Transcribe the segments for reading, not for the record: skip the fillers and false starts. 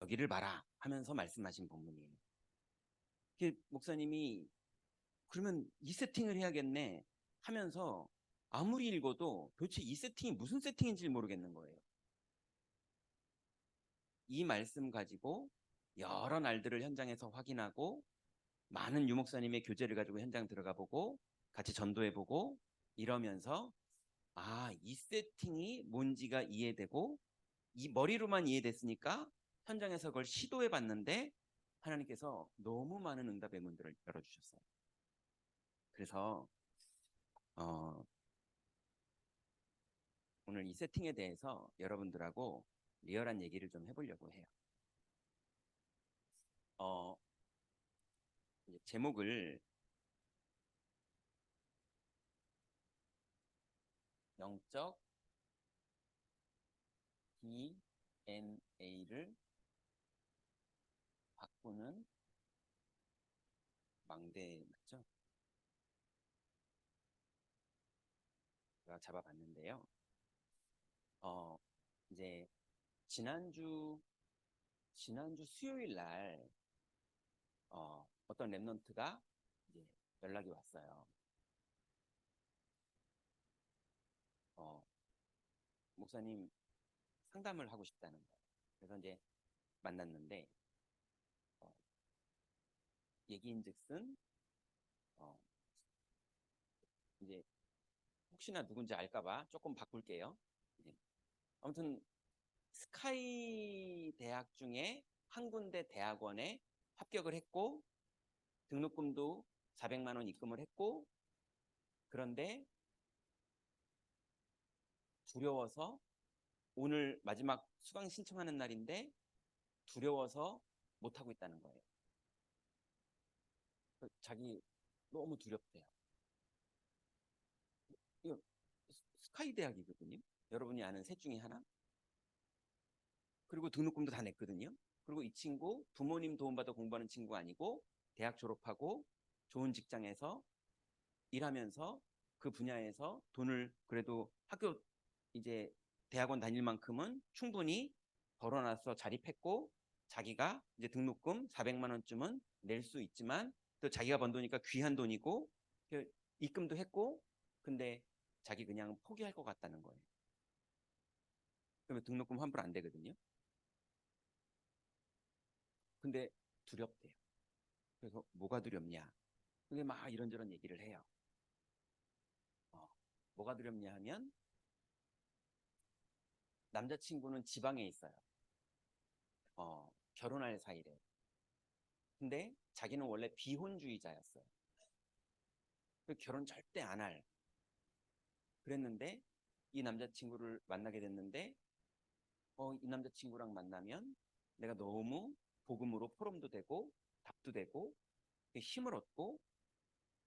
저기를 봐라 하면서 말씀하신 본문이에요. 목사님이 그러면 이 세팅을 해야겠네 하면서 아무리 읽어도 도대체 이 세팅이 무슨 세팅인지 모르겠는 거예요. 이 말씀 가지고 여러 날들을 현장에서 확인하고 많은 유목사님의 교재를 가지고 현장 들어가 보고 같이 전도해 보고 이러면서 이 세팅이 뭔지가 이해되고 이 머리로만 이해됐으니까 현장에서 그걸 시도해 봤는데 하나님께서 너무 많은 응답의 문들을 열어주셨어요. 그래서 오늘 이 세팅에 대해서 여러분들하고 리얼한 얘기를 좀 해보려고 해요. 제목을 영적 DNA를 바꾸는 망대 맞죠? 제가 잡아봤는데요. 이제 지난주 수요일 날 어떤 랩런트가 이제 연락이 왔어요. 목사님 상담을 하고 싶다는 거예요. 그래서 이제 만났는데 얘기인즉슨 이제 혹시나 누군지 알까봐 조금 바꿀게요. 아무튼 스카이 대학 중에 한 군데 대학원에 합격을 했고 등록금도 400만 원 입금을 했고 그런데 두려워서 오늘 마지막 수강 신청하는 날인데 두려워서 못하고 있다는 거예요. 자기 너무 두렵대요. 이거 스카이 대학이거든요. 여러분이 아는 셋 중에 하나. 그리고 등록금도 다 냈거든요. 그리고 이 친구 부모님 도움받아 공부하는 친구가 아니고 대학 졸업하고 좋은 직장에서 일하면서 그 분야에서 돈을 그래도 학교 이제 대학원 다닐 만큼은 충분히 벌어놔서 자립했고 자기가 이제 등록금 400만 원쯤은 낼 수 있지만 또 자기가 번 돈이니까 귀한 돈이고 입금도 했고 근데 자기 그냥 포기할 것 같다는 거예요. 그러면 등록금 환불 안 되거든요. 근데 두렵대요. 그래서 뭐가 두렵냐? 근데 막 이런저런 얘기를 해요. 뭐가 두렵냐 하면 남자친구는 지방에 있어요. 결혼할 사이래. 근데 자기는 원래 비혼주의자였어요. 결혼 절대 안 할. 그랬는데 이 남자친구를 만나게 됐는데 이 남자친구랑 만나면 내가 너무 복음으로 포럼도 되고 답도 되고 힘을 얻고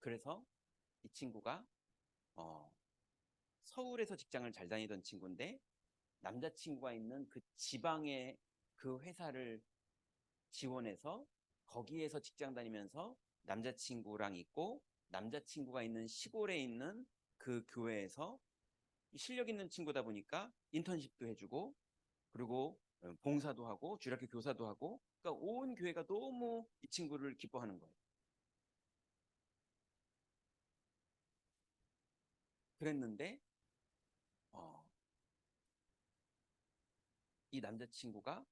그래서 이 친구가 서울에서 직장을 잘 다니던 친구인데 남자친구가 있는 그 지방의 그 회사를 지원해서 거기에서 직장 다니면서 남자친구랑 있고 남자친구가 있는 시골에 있는 그 교회에서 실력 있는 친구다 보니까 인턴십도 해주고 그리고 봉사도 하고 주일학교 교사도 하고 그러니까 온 교회가 너무 이 친구를 기뻐하는 거예요. 그랬는데 이 남자친구가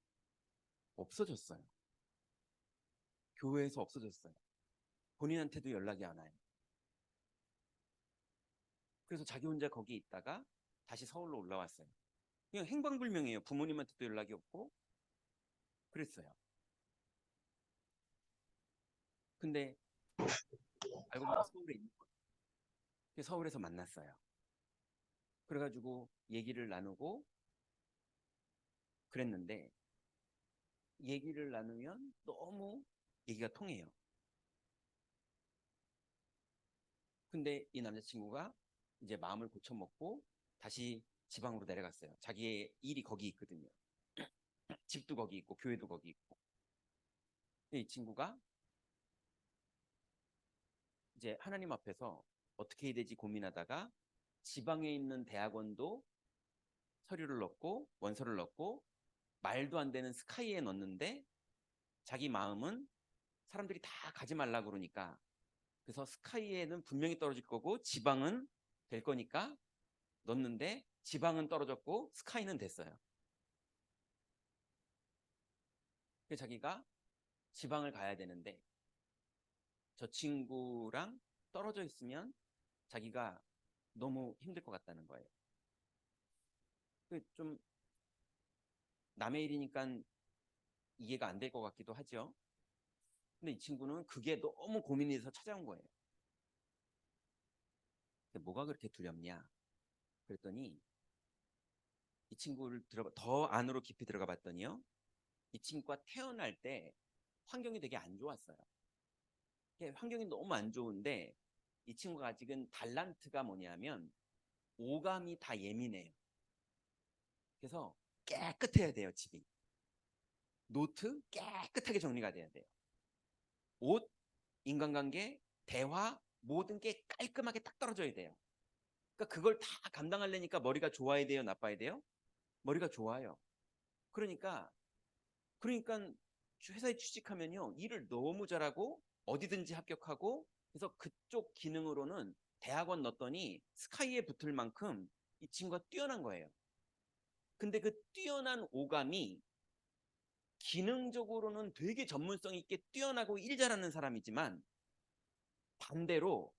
없어졌어요. 교회에서 없어졌어요. 본인한테도 연락이 안 와요. 그래서 자기 혼자 거기 있다가 다시 서울로 올라왔어요. 그냥 행방불명이에요. 부모님한테도 연락이 없고 그랬어요. 근데 알고 보니까 서울에 있는 거예요. 서울에서 만났어요. 그래가지고 얘기를 나누고 그랬는데 얘기를 나누면 너무 얘기가 통해요. 근데 이 남자친구가 이제 마음을 고쳐먹고 다시 지방으로 내려갔어요. 자기의 일이 거기 있거든요. 집도 거기 있고 교회도 거기 있고. 이 친구가 이제 하나님 앞에서 어떻게 해야 되지 고민하다가 지방에 있는 대학원도 서류를 넣고 원서를 넣고 말도 안 되는 스카이에 넣는데 자기 마음은 사람들이 다 가지 말라 그러니까, 그래서 스카이에는 분명히 떨어질 거고 지방은 될 거니까 넣었는데 지방은 떨어졌고 스카이는 됐어요. 그래서 자기가 지방을 가야 되는데 저 친구랑 떨어져 있으면 자기가 너무 힘들 것 같다는 거예요. 좀 남의 일이니까 이해가 안 될 것 같기도 하죠. 근데 이 친구는 그게 너무 고민이 돼서 찾아온 거예요. 근데 뭐가 그렇게 두렵냐? 그랬더니 이 친구를 더 안으로 깊이 들어가 봤더니요. 이 친구가 태어날 때 환경이 되게 안 좋았어요. 환경이 너무 안 좋은데 이 친구가 아직은 달란트가 뭐냐면 오감이 다 예민해요. 그래서 깨끗해야 돼요, 집이. 노트 깨끗하게 정리가 돼야 돼요. 옷, 인간관계, 대화, 모든 게 깔끔하게 딱 떨어져야 돼요. 그러니까 그걸 다 감당하려니까 머리가 좋아야 돼요, 나빠야 돼요? 머리가 좋아요. 그러니까 회사에 취직하면요, 일을 너무 잘하고 어디든지 합격하고, 그래서 그쪽 기능으로는 대학원 넣었더니 스카이에 붙을 만큼 이 친구가 뛰어난 거예요. 근데 그 뛰어난 오감이 기능적으로는 되게 전문성 있게 뛰어나고 일 잘하는 사람이지만 반대로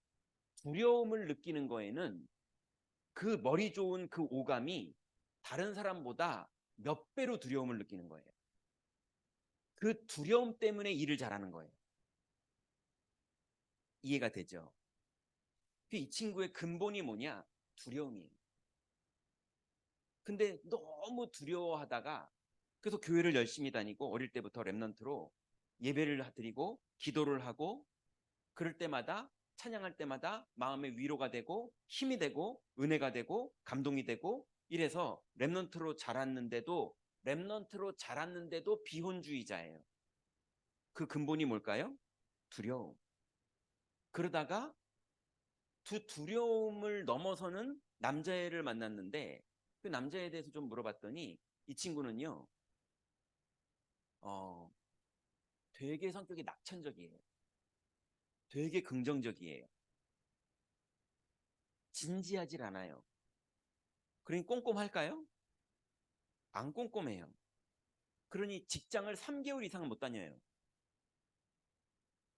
두려움을 느끼는 거에는 그 머리 좋은 그 오감이 다른 사람보다 몇 배로 두려움을 느끼는 거예요. 그 두려움 때문에 일을 잘하는 거예요. 이해가 되죠? 이 친구의 근본이 뭐냐? 두려움이에요. 근데 너무 두려워하다가 그래서 교회를 열심히 다니고 어릴 때부터 랩넌트로 예배를 드리고 기도를 하고 그럴 때마다 찬양할 때마다 마음의 위로가 되고 힘이 되고 은혜가 되고 감동이 되고 이래서 랩넌트로 자랐는데도 비혼주의자예요. 그 근본이 뭘까요? 두려움. 그러다가 두려움을 넘어서는 남자애를 만났는데 그 남자애에 대해서 좀 물어봤더니 이 친구는요, 어, 되게 성격이 낙천적이에요. 되게 긍정적이에요. 진지하질 않아요. 그러니 꼼꼼할까요? 안 꼼꼼해요. 그러니 직장을 3개월 이상 못 다녀요.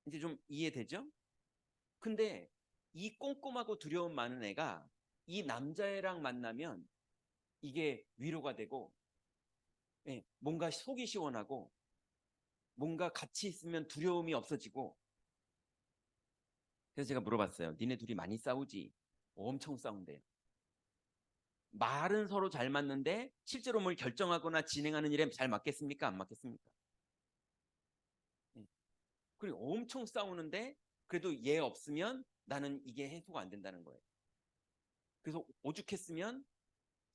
이제 좀 이해되죠? 근데 이 꼼꼼하고 두려움 많은 애가 이 남자애랑 만나면 이게 위로가 되고, 예, 뭔가 속이 시원하고 뭔가 같이 있으면 두려움이 없어지고. 그래서 제가 물어봤어요. 니네 둘이 많이 싸우지? 엄청 싸운대요. 말은 서로 잘 맞는데 실제로 뭘 결정하거나 진행하는 일에 잘 맞겠습니까? 안 맞겠습니까? 예. 그리고 엄청 싸우는데 그래도 얘 없으면 나는 이게 해소가 안 된다는 거예요. 그래서 오죽했으면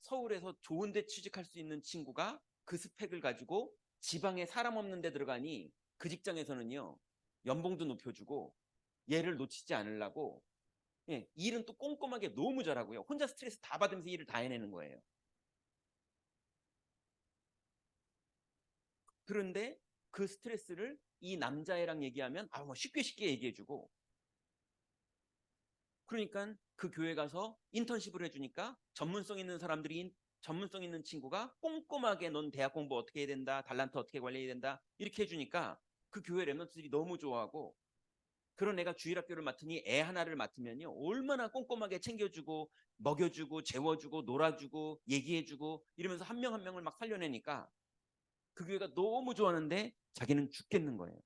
서울에서 좋은 데 취직할 수 있는 친구가 그 스펙을 가지고 지방에 사람 없는 데 들어가니 그 직장에서는요, 연봉도 높여주고 얘를 놓치지 않으려고, 예, 일은 또 꼼꼼하게 너무 잘하고요. 혼자 스트레스 다 받으면서 일을 다 해내는 거예요. 그런데 그 스트레스를 이 남자애랑 얘기하면 뭐 쉽게 쉽게 얘기해주고, 그러니까 그 교회 가서 인턴십을 해주니까 전문성 있는 친구가 꼼꼼하게 넌 대학 공부 어떻게 해야 된다, 달란트 어떻게 관리해야 된다 이렇게 해주니까 그 교회 랩런트들이 너무 좋아하고, 그런 애가 주일학교를 맡으니 애 하나를 맡으면요 얼마나 꼼꼼하게 챙겨주고 먹여주고 재워주고 놀아주고 얘기해주고 이러면서 한 명 한 명을 막 살려내니까 그 교회가 너무 좋아하는데 자기는 죽겠는 거예요.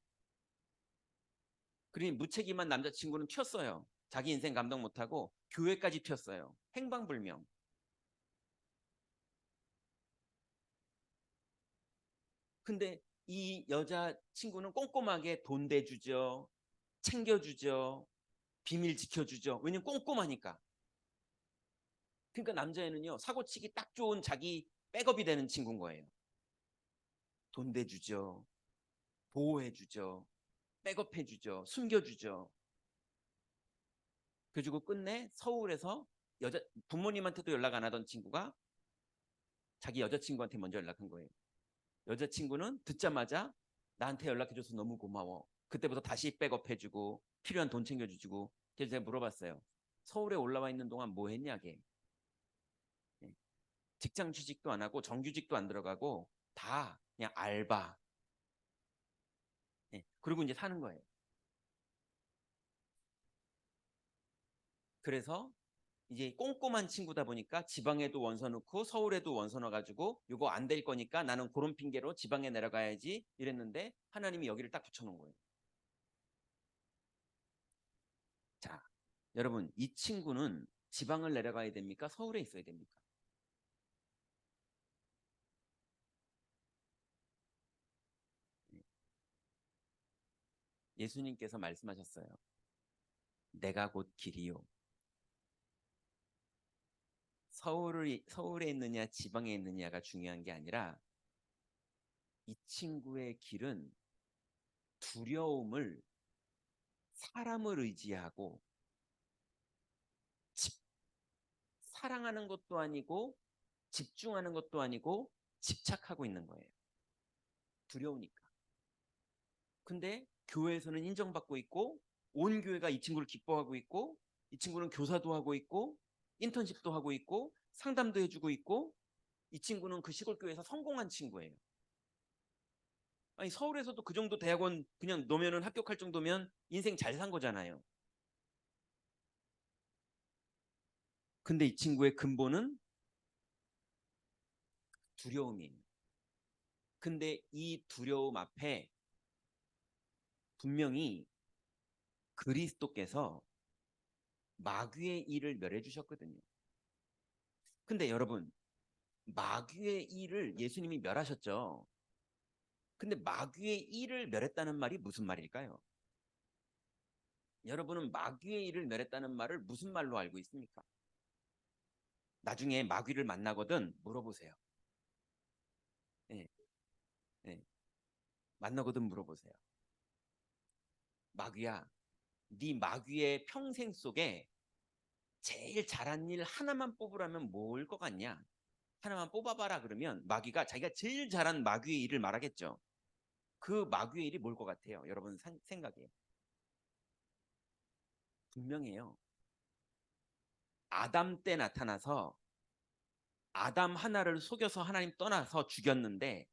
그러니 무책임한 남자친구는 튀었어요. 자기 인생 감당 못하고 교회까지 튀었어요. 행방불명. 근데 이 여자친구는 꼼꼼하게 돈 대주죠. 챙겨주죠. 비밀 지켜주죠. 왜냐면 꼼꼼하니까. 그러니까 남자애는요 사고치기 딱 좋은 자기 백업이 되는 친구인 거예요. 돈 대주죠. 보호해주죠. 백업해주죠. 숨겨주죠. 그래가지고 끝내 서울에서 여자 부모님한테도 연락 안 하던 친구가 자기 여자친구한테 먼저 연락한 거예요. 여자친구는 듣자마자 나한테 연락해줘서 너무 고마워. 그때부터 다시 백업해주고 필요한 돈 챙겨주고. 그래서 제가 물어봤어요. 서울에 올라와 있는 동안 뭐 했냐 걔. 예. 직장 취직도 안 하고 정규직도 안 들어가고 다 그냥 알바. 예. 그리고 이제 사는 거예요. 그래서 이제 꼼꼼한 친구다 보니까 지방에도 원서 넣고 서울에도 원서 넣어가지고 이거 안 될 거니까 나는 그런 핑계로 지방에 내려가야지 이랬는데 하나님이 여기를 딱 붙여놓은 거예요. 자, 여러분 이 친구는 지방을 내려가야 됩니까? 서울에 있어야 됩니까? 예수님께서 말씀하셨어요. 내가 곧 길이요. 서울에 있느냐 지방에 있느냐가 중요한 게 아니라 이 친구의 길은 두려움을 사람을 의지하고 집, 사랑하는 것도 아니고 집중하는 것도 아니고 집착하고 있는 거예요. 두려우니까. 근데 교회에서는 인정받고 있고 온 교회가 이 친구를 기뻐하고 있고 이 친구는 교사도 하고 있고 인턴십도 하고 있고 상담도 해주고 있고 이 친구는 그 시골 교회에서 성공한 친구예요. 아니 서울에서도 그 정도 대학원 그냥 넣으면 합격할 정도면 인생 잘 산 거잖아요. 근데 이 친구의 근본은 두려움이에요. 근데 이 두려움 앞에 분명히 그리스도께서 마귀의 일을 멸해 주셨거든요. 근데 여러분 마귀의 일을 예수님이 멸하셨죠. 근데 마귀의 일을 멸했다는 말이 무슨 말일까요? 여러분은 마귀의 일을 멸했다는 말을 무슨 말로 알고 있습니까? 나중에 마귀를 만나거든 물어보세요. 예, 예. 만나거든 물어보세요. 마귀야, 네 마귀의 평생 속에 제일 잘한 일 하나만 뽑으라면 뭘 것 같냐? 하나만 뽑아봐라 그러면 마귀가 자기가 제일 잘한 마귀의 일을 말하겠죠. 그 마귀의 일이 뭘 것 같아요? 여러분 생각에. 분명해요. 아담 때 나타나서 아담 하나를 속여서 하나님 떠나서 죽였는데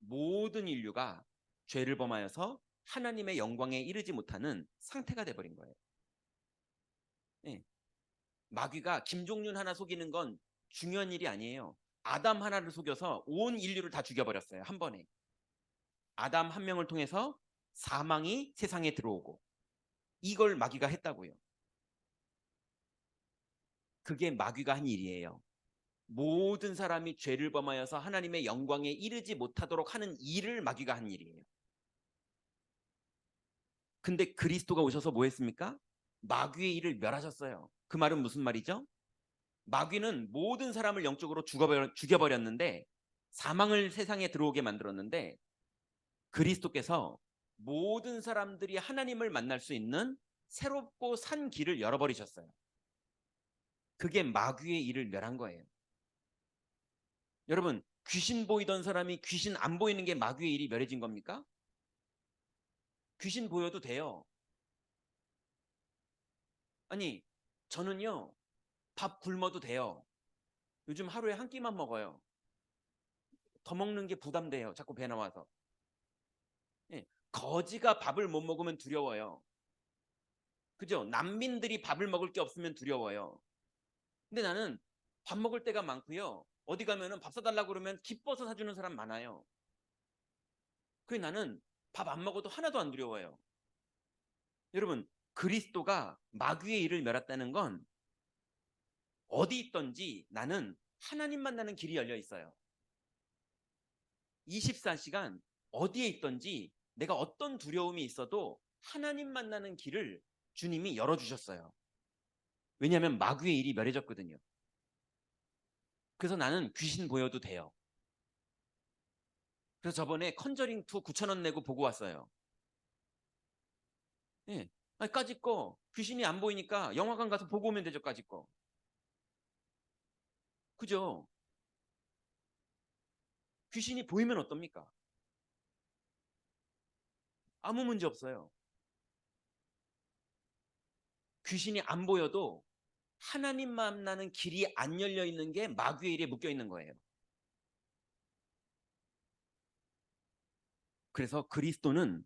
모든 인류가 죄를 범하여서 하나님의 영광에 이르지 못하는 상태가 돼버린 거예요. 네. 마귀가 김종윤 하나 속이는 건 중요한 일이 아니에요. 아담 하나를 속여서 온 인류를 다 죽여버렸어요. 한 번에. 아담 한 명을 통해서 사망이 세상에 들어오고 이걸 마귀가 했다고요. 그게 마귀가 한 일이에요. 모든 사람이 죄를 범하여서 하나님의 영광에 이르지 못하도록 하는 일을 마귀가 한 일이에요. 근데 그리스도가 오셔서 뭐 했습니까? 마귀의 일을 멸하셨어요. 그 말은 무슨 말이죠? 마귀는 모든 사람을 영적으로 죽여버렸는데 사망을 세상에 들어오게 만들었는데 그리스도께서 모든 사람들이 하나님을 만날 수 있는 새롭고 산 길을 열어버리셨어요. 그게 마귀의 일을 멸한 거예요. 여러분 귀신 보이던 사람이 귀신 안 보이는 게 마귀의 일이 멸해진 겁니까? 귀신 보여도 돼요. 아니 저는요 밥 굶어도 돼요. 요즘 하루에 한 끼만 먹어요. 더 먹는 게 부담돼요. 자꾸 배 나와서. 예, 거지가 밥을 못 먹으면 두려워요. 그죠? 난민들이 밥을 먹을 게 없으면 두려워요. 근데 나는 밥 먹을 때가 많고요. 어디 가면은 밥 사달라고 그러면 기뻐서 사주는 사람 많아요. 그래 나는 밥 안 먹어도 하나도 안 두려워요. 여러분 그리스도가 마귀의 일을 멸했다는 건 어디 있든지 나는 하나님 만나는 길이 열려 있어요. 24시간 어디에 있든지 내가 어떤 두려움이 있어도 하나님 만나는 길을 주님이 열어주셨어요. 왜냐하면 마귀의 일이 멸해졌거든요. 그래서 나는 귀신 보여도 돼요. 그래서 저번에 컨저링 2 9,000원 내고 보고 왔어요. 예. 아니, 까짓 거 귀신이 안 보이니까 영화관 가서 보고 오면 되죠, 까짓 거. 그죠? 귀신이 보이면 어떻습니까? 아무 문제 없어요. 귀신이 안 보여도 하나님 만나는 길이 안 열려 있는 게 마귀의 일에 묶여 있는 거예요. 그래서 그리스도는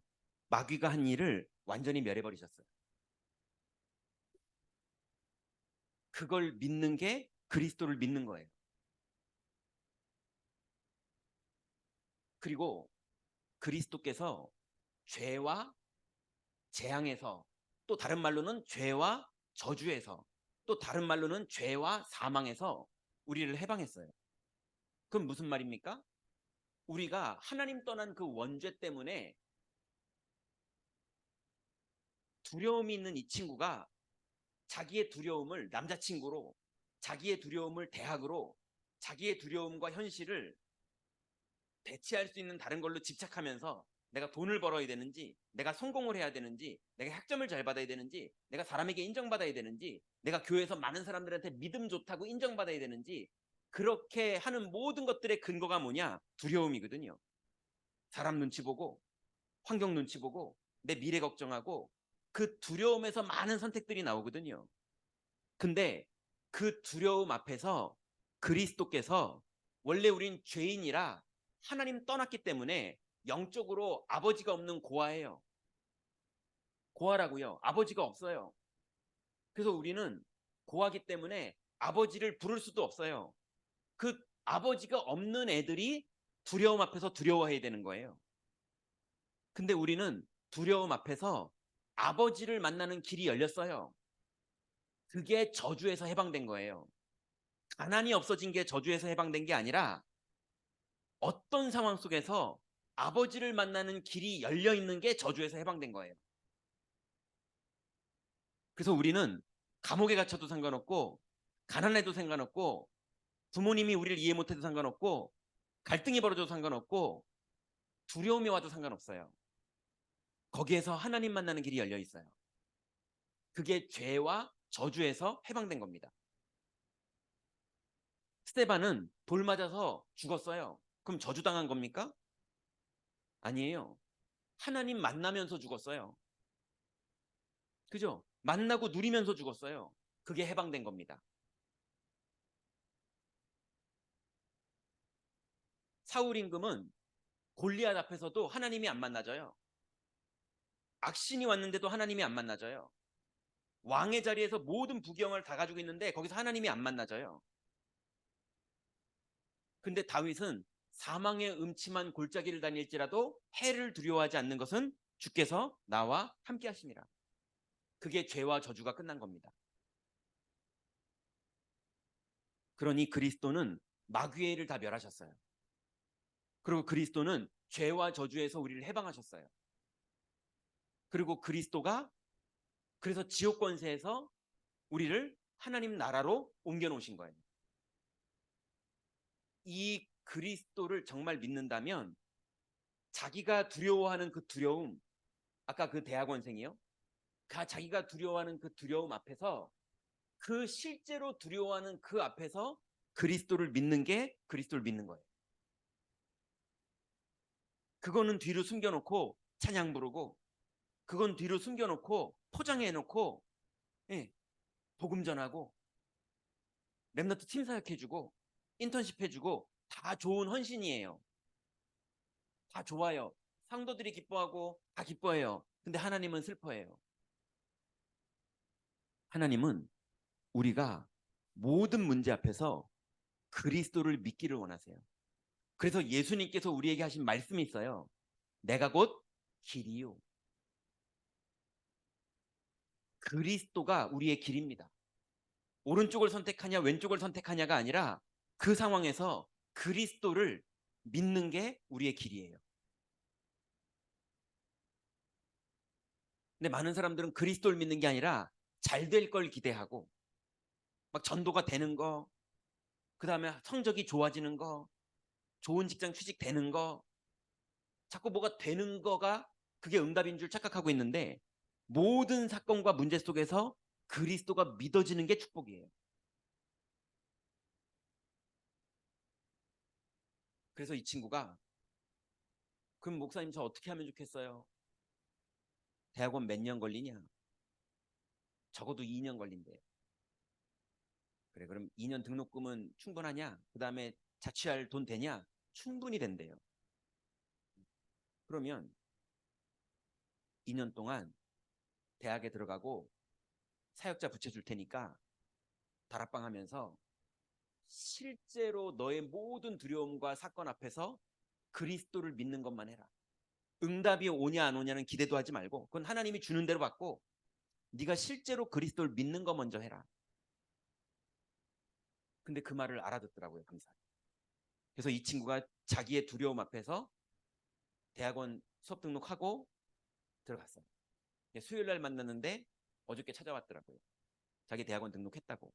마귀가 한 일을 완전히 멸해버리셨어요. 그걸 믿는 게 그리스도를 믿는 거예요. 그리고 그리스도께서 죄와 재앙에서, 또 다른 말로는 죄와 저주에서, 또 다른 말로는 죄와 사망에서 우리를 해방했어요. 그럼 무슨 말입니까? 우리가 하나님 떠난 그 원죄 때문에 두려움이 있는 이 친구가 자기의 두려움을 남자친구로, 자기의 두려움을 대학으로, 자기의 두려움과 현실을 대체할 수 있는 다른 걸로 집착하면서 내가 돈을 벌어야 되는지, 내가 성공을 해야 되는지, 내가 학점을 잘 받아야 되는지, 내가 사람에게 인정받아야 되는지, 내가 교회에서 많은 사람들한테 믿음 좋다고 인정받아야 되는지, 그렇게 하는 모든 것들의 근거가 뭐냐? 두려움이거든요. 사람 눈치 보고, 환경 눈치 보고, 내 미래 걱정하고, 그 두려움에서 많은 선택들이 나오거든요. 근데 그 두려움 앞에서 그리스도께서, 원래 우린 죄인이라 하나님 떠났기 때문에 영적으로 아버지가 없는 고아예요. 고아라고요. 아버지가 없어요. 그래서 우리는 고아기 때문에 아버지를 부를 수도 없어요. 그 아버지가 없는 애들이 두려움 앞에서 두려워해야 되는 거예요. 근데 우리는 두려움 앞에서 아버지를 만나는 길이 열렸어요. 그게 저주에서 해방된 거예요. 가난이 없어진 게 저주에서 해방된 게 아니라 어떤 상황 속에서 아버지를 만나는 길이 열려 있는 게 저주에서 해방된 거예요. 그래서 우리는 감옥에 갇혀도 상관없고, 가난해도 상관없고, 부모님이 우리를 이해 못해도 상관없고, 갈등이 벌어져도 상관없고, 두려움이 와도 상관없어요. 거기에서 하나님 만나는 길이 열려 있어요. 그게 죄와 저주에서 해방된 겁니다. 스데반은 돌 맞아서 죽었어요. 그럼 저주당한 겁니까? 아니에요. 하나님 만나면서 죽었어요. 그죠? 만나고 누리면서 죽었어요. 그게 해방된 겁니다. 사울 임금은 골리앗 앞에서도 하나님이 안 만나져요. 악신이 왔는데도 하나님이 안 만나져요. 왕의 자리에서 모든 부경을 다 가지고 있는데 거기서 하나님이 안 만나져요. 근데 다윗은 사망의 음침한 골짜기를 다닐지라도 해를 두려워하지 않는 것은 주께서 나와 함께 하심이라. 그게 죄와 저주가 끝난 겁니다. 그러니 그리스도는 마귀의 일을 다 멸하셨어요. 그리고 그리스도는 죄와 저주에서 우리를 해방하셨어요. 그리고 그리스도가 그래서 지옥 권세에서 우리를 하나님 나라로 옮겨 놓으신 거예요. 이 그리스도를 정말 믿는다면 자기가 두려워하는 그 두려움, 아까 그 대학원생이요, 자기가 두려워하는 그 두려움 앞에서, 그 실제로 두려워하는 그 앞에서 그리스도를 믿는 게 그리스도를 믿는 거예요. 그거는 뒤로 숨겨놓고 찬양 부르고, 그건 뒤로 숨겨놓고 포장해놓고, 예, 복음 전하고, 렘넌트 팀 사역해주고, 인턴십 해주고, 다 좋은 헌신이에요. 다 좋아요. 상도들이 기뻐하고 다 기뻐해요. 근데 하나님은 슬퍼해요. 하나님은 우리가 모든 문제 앞에서 그리스도를 믿기를 원하세요. 그래서 예수님께서 우리에게 하신 말씀이 있어요. 내가 곧 길이요. 그리스도가 우리의 길입니다. 오른쪽을 선택하냐 왼쪽을 선택하냐가 아니라 그 상황에서 그리스도를 믿는 게 우리의 길이에요. 근데 많은 사람들은 그리스도를 믿는 게 아니라 잘 될 걸 기대하고, 막 전도가 되는 거, 그 다음에 성적이 좋아지는 거, 좋은 직장 취직되는 거, 자꾸 뭐가 되는 거가 그게 응답인 줄 착각하고 있는데, 모든 사건과 문제 속에서 그리스도가 믿어지는 게 축복이에요. 그래서 이 친구가 그럼 목사님 저 어떻게 하면 좋겠어요? 대학원 몇 년 걸리냐? 적어도 2년 걸린대. 그래 그럼 2년 등록금은 충분하냐? 그 다음에 자취할 돈 되냐? 충분히 된대요. 그러면 2년 동안 대학에 들어가고 사역자 붙여줄 테니까 다락방 하면서 실제로 너의 모든 두려움과 사건 앞에서 그리스도를 믿는 것만 해라. 응답이 오냐 안 오냐는 기대도 하지 말고 그건 하나님이 주는 대로 받고 네가 실제로 그리스도를 믿는 거 먼저 해라. 근데 그 말을 알아듣더라고요, 강사. 그래서 이 친구가 자기의 두려움 앞에서 대학원 수업 등록하고 들어갔어요. 수요일 날 만났는데 어저께 찾아왔더라고요. 자기 대학원 등록했다고.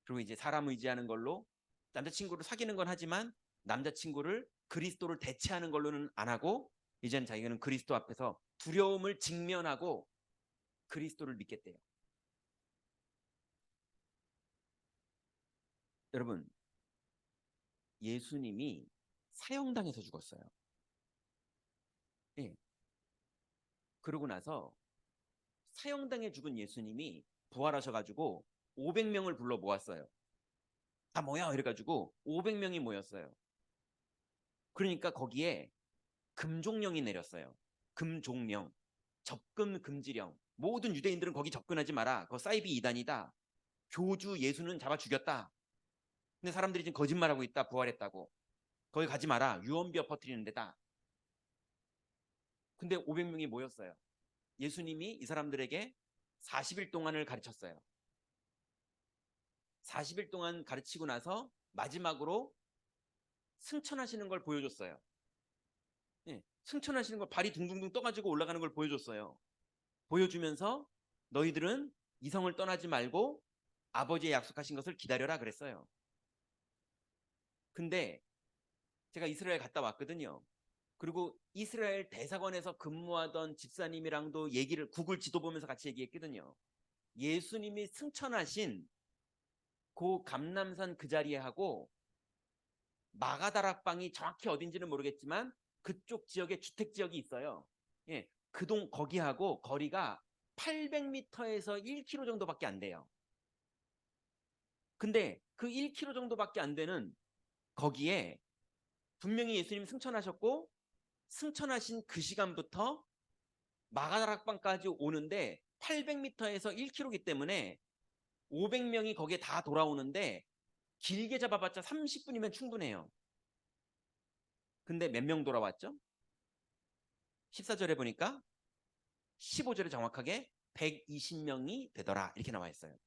그리고 이제 사람 의지하는 걸로 남자친구를 사귀는 건 하지만 남자친구를 그리스도를 대체하는 걸로는 안 하고 이제는 자기는 그리스도 앞에서 두려움을 직면하고 그리스도를 믿겠대요. 여러분, 예수님이 사형당해서 죽었어요. 예. 그러고 나서 사형당해 죽은 예수님이 부활하셔가지고 500명을 불러 모았어요. 다 모여 이래가지고 500명이 모였어요. 그러니까 거기에 금종령이 내렸어요. 금종령, 접근 금지령. 모든 유대인들은 거기 접근하지 마라. 그거 사이비 이단이다. 교주 예수는 잡아 죽였다. 근데 사람들이 지금 거짓말하고 있다. 부활했다고. 거기 가지 마라. 유언비어 퍼뜨리는 데다. 근데 500명이 모였어요. 예수님이 이 사람들에게 40일 동안을 가르쳤어요. 40일 동안 가르치고 나서 마지막으로 승천하시는 걸 보여줬어요. 네, 승천하시는 걸 발이 둥둥둥 떠가지고 올라가는 걸 보여줬어요. 보여주면서 너희들은 이성을 떠나지 말고 아버지의 약속하신 것을 기다려라 그랬어요. 근데 제가 이스라엘 갔다 왔거든요. 그리고 이스라엘 대사관에서 근무하던 집사님이랑도 얘기를 구글 지도 보면서 같이 얘기했거든요. 예수님이 승천하신 그 감람산 그 자리에 하고 마가다락방이 정확히 어딘지는 모르겠지만 그쪽 지역에 주택 지역이 있어요. 예, 그 동 거기하고 거리가 800m에서 1km 정도밖에 안 돼요. 근데 그 1km 정도밖에 안 되는 거기에 분명히 예수님 승천하셨고 승천하신 그 시간부터 마가다락방까지 오는데 800m에서 1km이기 때문에 500명이 거기에 다 돌아오는데 길게 잡아봤자 30분이면 충분해요. 근데 몇 명 돌아왔죠? 14절에 보니까 15절에 정확하게 120명이 되더라 이렇게 나와 있어요.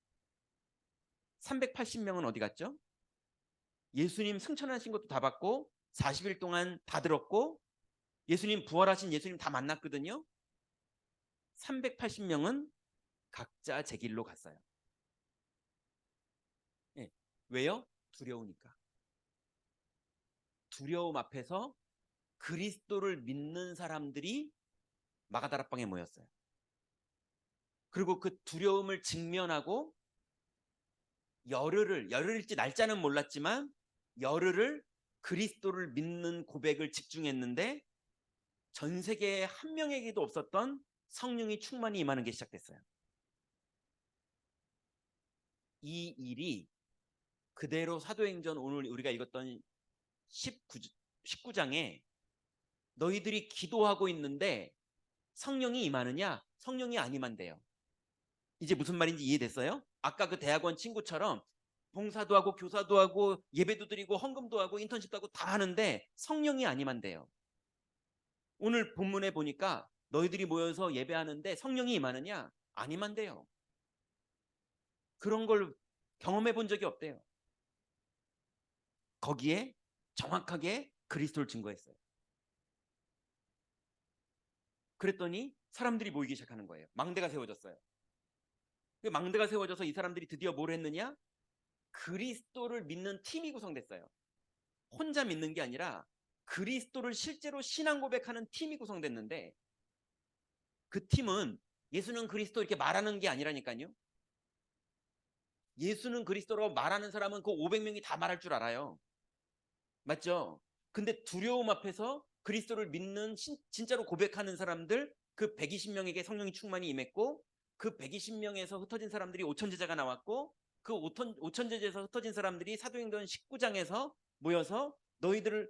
380명은 어디 갔죠? 예수님 승천하신 것도 다 받고 40일 동안 다 들었고 예수님 부활하신 예수님 다 만났거든요. 380명은 각자 제 길로 갔어요. 네. 왜요? 두려우니까. 두려움 앞에서 그리스도를 믿는 사람들이 마가다락방에 모였어요. 그리고 그 두려움을 직면하고 열흘일지 날짜는 몰랐지만 열흘을 그리스도를 믿는 고백을 집중했는데 전 세계에 한 명에게도 없었던 성령이 충만히 임하는 게 시작됐어요. 이 일이 그대로 사도행전 오늘 우리가 읽었던 19장에 너희들이 기도하고 있는데 성령이 임하느냐? 성령이 안 임한대요. 이제 무슨 말인지 이해됐어요? 아까 그 대학원 친구처럼 봉사도 하고 교사도 하고 예배도 드리고 헌금도 하고 인턴십도 하고 다 하는데 성령이 안 임한대요. 오늘 본문에 보니까 너희들이 모여서 예배하는데 성령이 임하느냐? 안 임한대요. 그런 걸 경험해 본 적이 없대요. 거기에 정확하게 그리스도를 증거했어요. 그랬더니 사람들이 모이기 시작하는 거예요. 망대가 세워졌어요. 그 망대가 세워져서 이 사람들이 드디어 뭘 했느냐? 그리스도를 믿는 팀이 구성됐어요. 혼자 믿는 게 아니라 그리스도를 실제로 신앙 고백하는 팀이 구성됐는데 그 팀은 예수는 그리스도 이렇게 말하는 게 아니라니까요. 예수는 그리스도로 말하는 사람은 그 500명이 다 말할 줄 알아요. 맞죠? 근데 두려움 앞에서 그리스도를 믿는 진짜로 고백하는 사람들 그 120명에게 성령이 충만히 임했고 그 120명에서 흩어진 사람들이 5천 제자가 나왔고 그 5천 제자에서 흩어진 사람들이 사도행전 19장에서 모여서 너희들을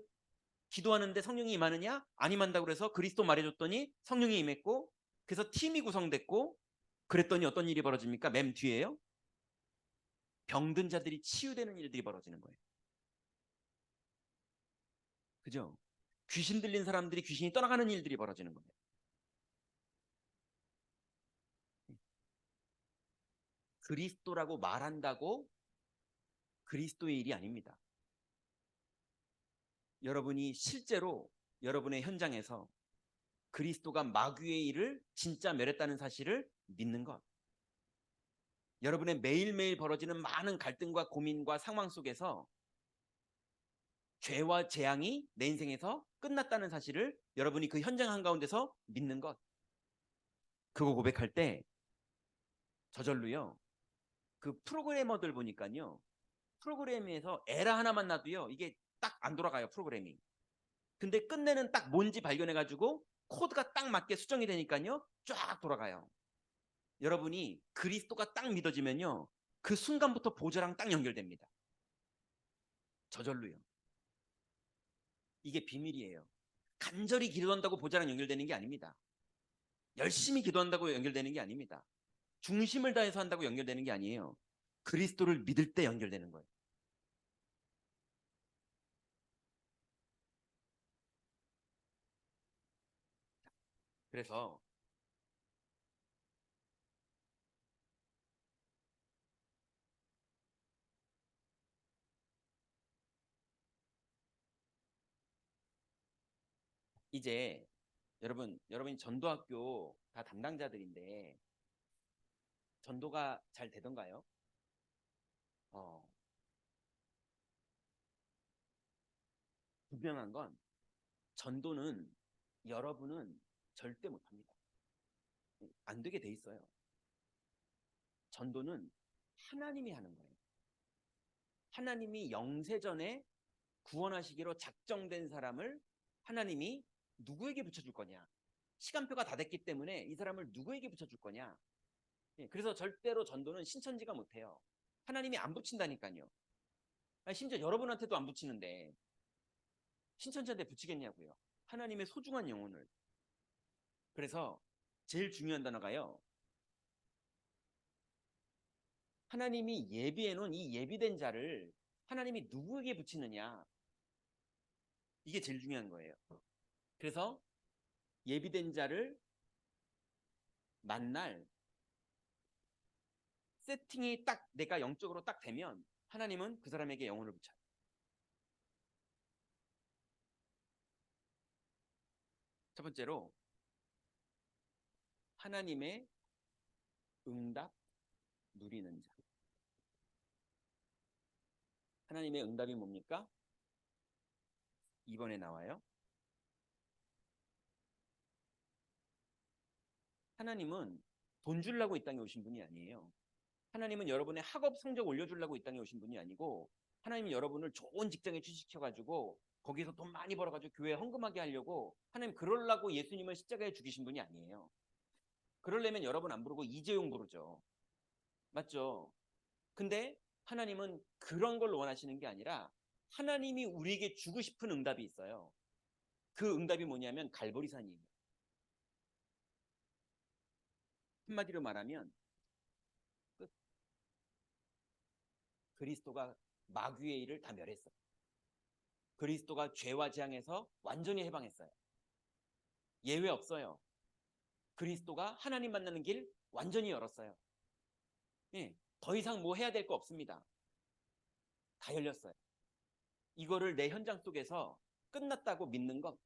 기도하는데 성령이 임하느냐? 안 임한다고 그래서 그리스도 말해줬더니 성령이 임했고 그래서 팀이 구성됐고 그랬더니 어떤 일이 벌어집니까? 맨 뒤에요. 병든 자들이 치유되는 일들이 벌어지는 거예요. 그죠? 귀신 들린 사람들이 귀신이 떠나가는 일들이 벌어지는 거예요. 그리스도라고 말한다고 그리스도의 일이 아닙니다. 여러분이 실제로 여러분의 현장에서 그리스도가 마귀의 일을 진짜 멸했다는 사실을 믿는 것. 여러분의 매일매일 벌어지는 많은 갈등과 고민과 상황 속에서 죄와 재앙이 내 인생에서 끝났다는 사실을 여러분이 그 현장 한가운데서 믿는 것. 그거 고백할 때 저절로요. 그 프로그래머들 보니까요. 프로그램에서 에러 하나만 놔도요. 이게 딱 안 돌아가요. 프로그램이. 근데 끝내는 딱 뭔지 발견해가지고 코드가 딱 맞게 수정이 되니까요. 쫙 돌아가요. 여러분이 그리스도가 딱 믿어지면요. 그 순간부터 보좌랑 딱 연결됩니다. 저절로요. 이게 비밀이에요. 간절히 기도한다고 보좌랑 연결되는 게 아닙니다. 열심히 기도한다고 연결되는 게 아닙니다. 중심을 다해서 한다고 연결되는 게 아니에요. 그리스도를 믿을 때 연결되는 거예요. 그래서 이제 여러분이 전도학교 다 담당자들인데 전도가 잘 되던가요? 어, 분명한 건 전도는 여러분은 절대 못합니다. 안 되게 돼 있어요. 전도는 하나님이 하는 거예요. 하나님이 영세전에 구원하시기로 작정된 사람을 하나님이 누구에게 붙여줄 거냐? 시간표가 다 됐기 때문에 이 사람을 누구에게 붙여줄 거냐? 그래서 절대로 전도는 신천지가 못해요. 하나님이 안 붙인다니까요. 심지어 여러분한테도 안 붙이는데 신천지한테 붙이겠냐고요. 하나님의 소중한 영혼을. 그래서 제일 중요한 단어가요. 하나님이 예비해 놓은 이 예비된 자를 하나님이 누구에게 붙이느냐. 이게 제일 중요한 거예요. 그래서 예비된 자를 만날 세팅이 딱 내가 영적으로 딱 되면 하나님은 그 사람에게 영혼을 붙여요. 첫 번째로 하나님의 응답 누리는 자. 하나님의 응답이 뭡니까? 2번에 나와요. 하나님은 돈 주려고 이 땅에 오신 분이 아니에요. 하나님은 여러분의 학업 성적 올려주려고 이 땅에 오신 분이 아니고 하나님은 여러분을 좋은 직장에 취직시켜가지고 거기서 돈 많이 벌어가지고 교회에 헌금하게 하려고 하나님 그러려고 예수님을 십자가에 죽이신 분이 아니에요. 그러려면 여러분 안 부르고 이재용 부르죠. 맞죠? 근데 하나님은 그런 걸 원하시는 게 아니라 하나님이 우리에게 주고 싶은 응답이 있어요. 그 응답이 뭐냐면 갈보리산이에요. 한마디로 말하면 끝. 그리스도가 마귀의 일을 다 멸했어요. 그리스도가 죄와 재앙에서 완전히 해방했어요. 예외 없어요. 그리스도가 하나님 만나는 길 완전히 열었어요. 예, 더 이상 뭐 해야 될 거 없습니다. 다 열렸어요. 이거를 내 현장 속에서 끝났다고 믿는 것,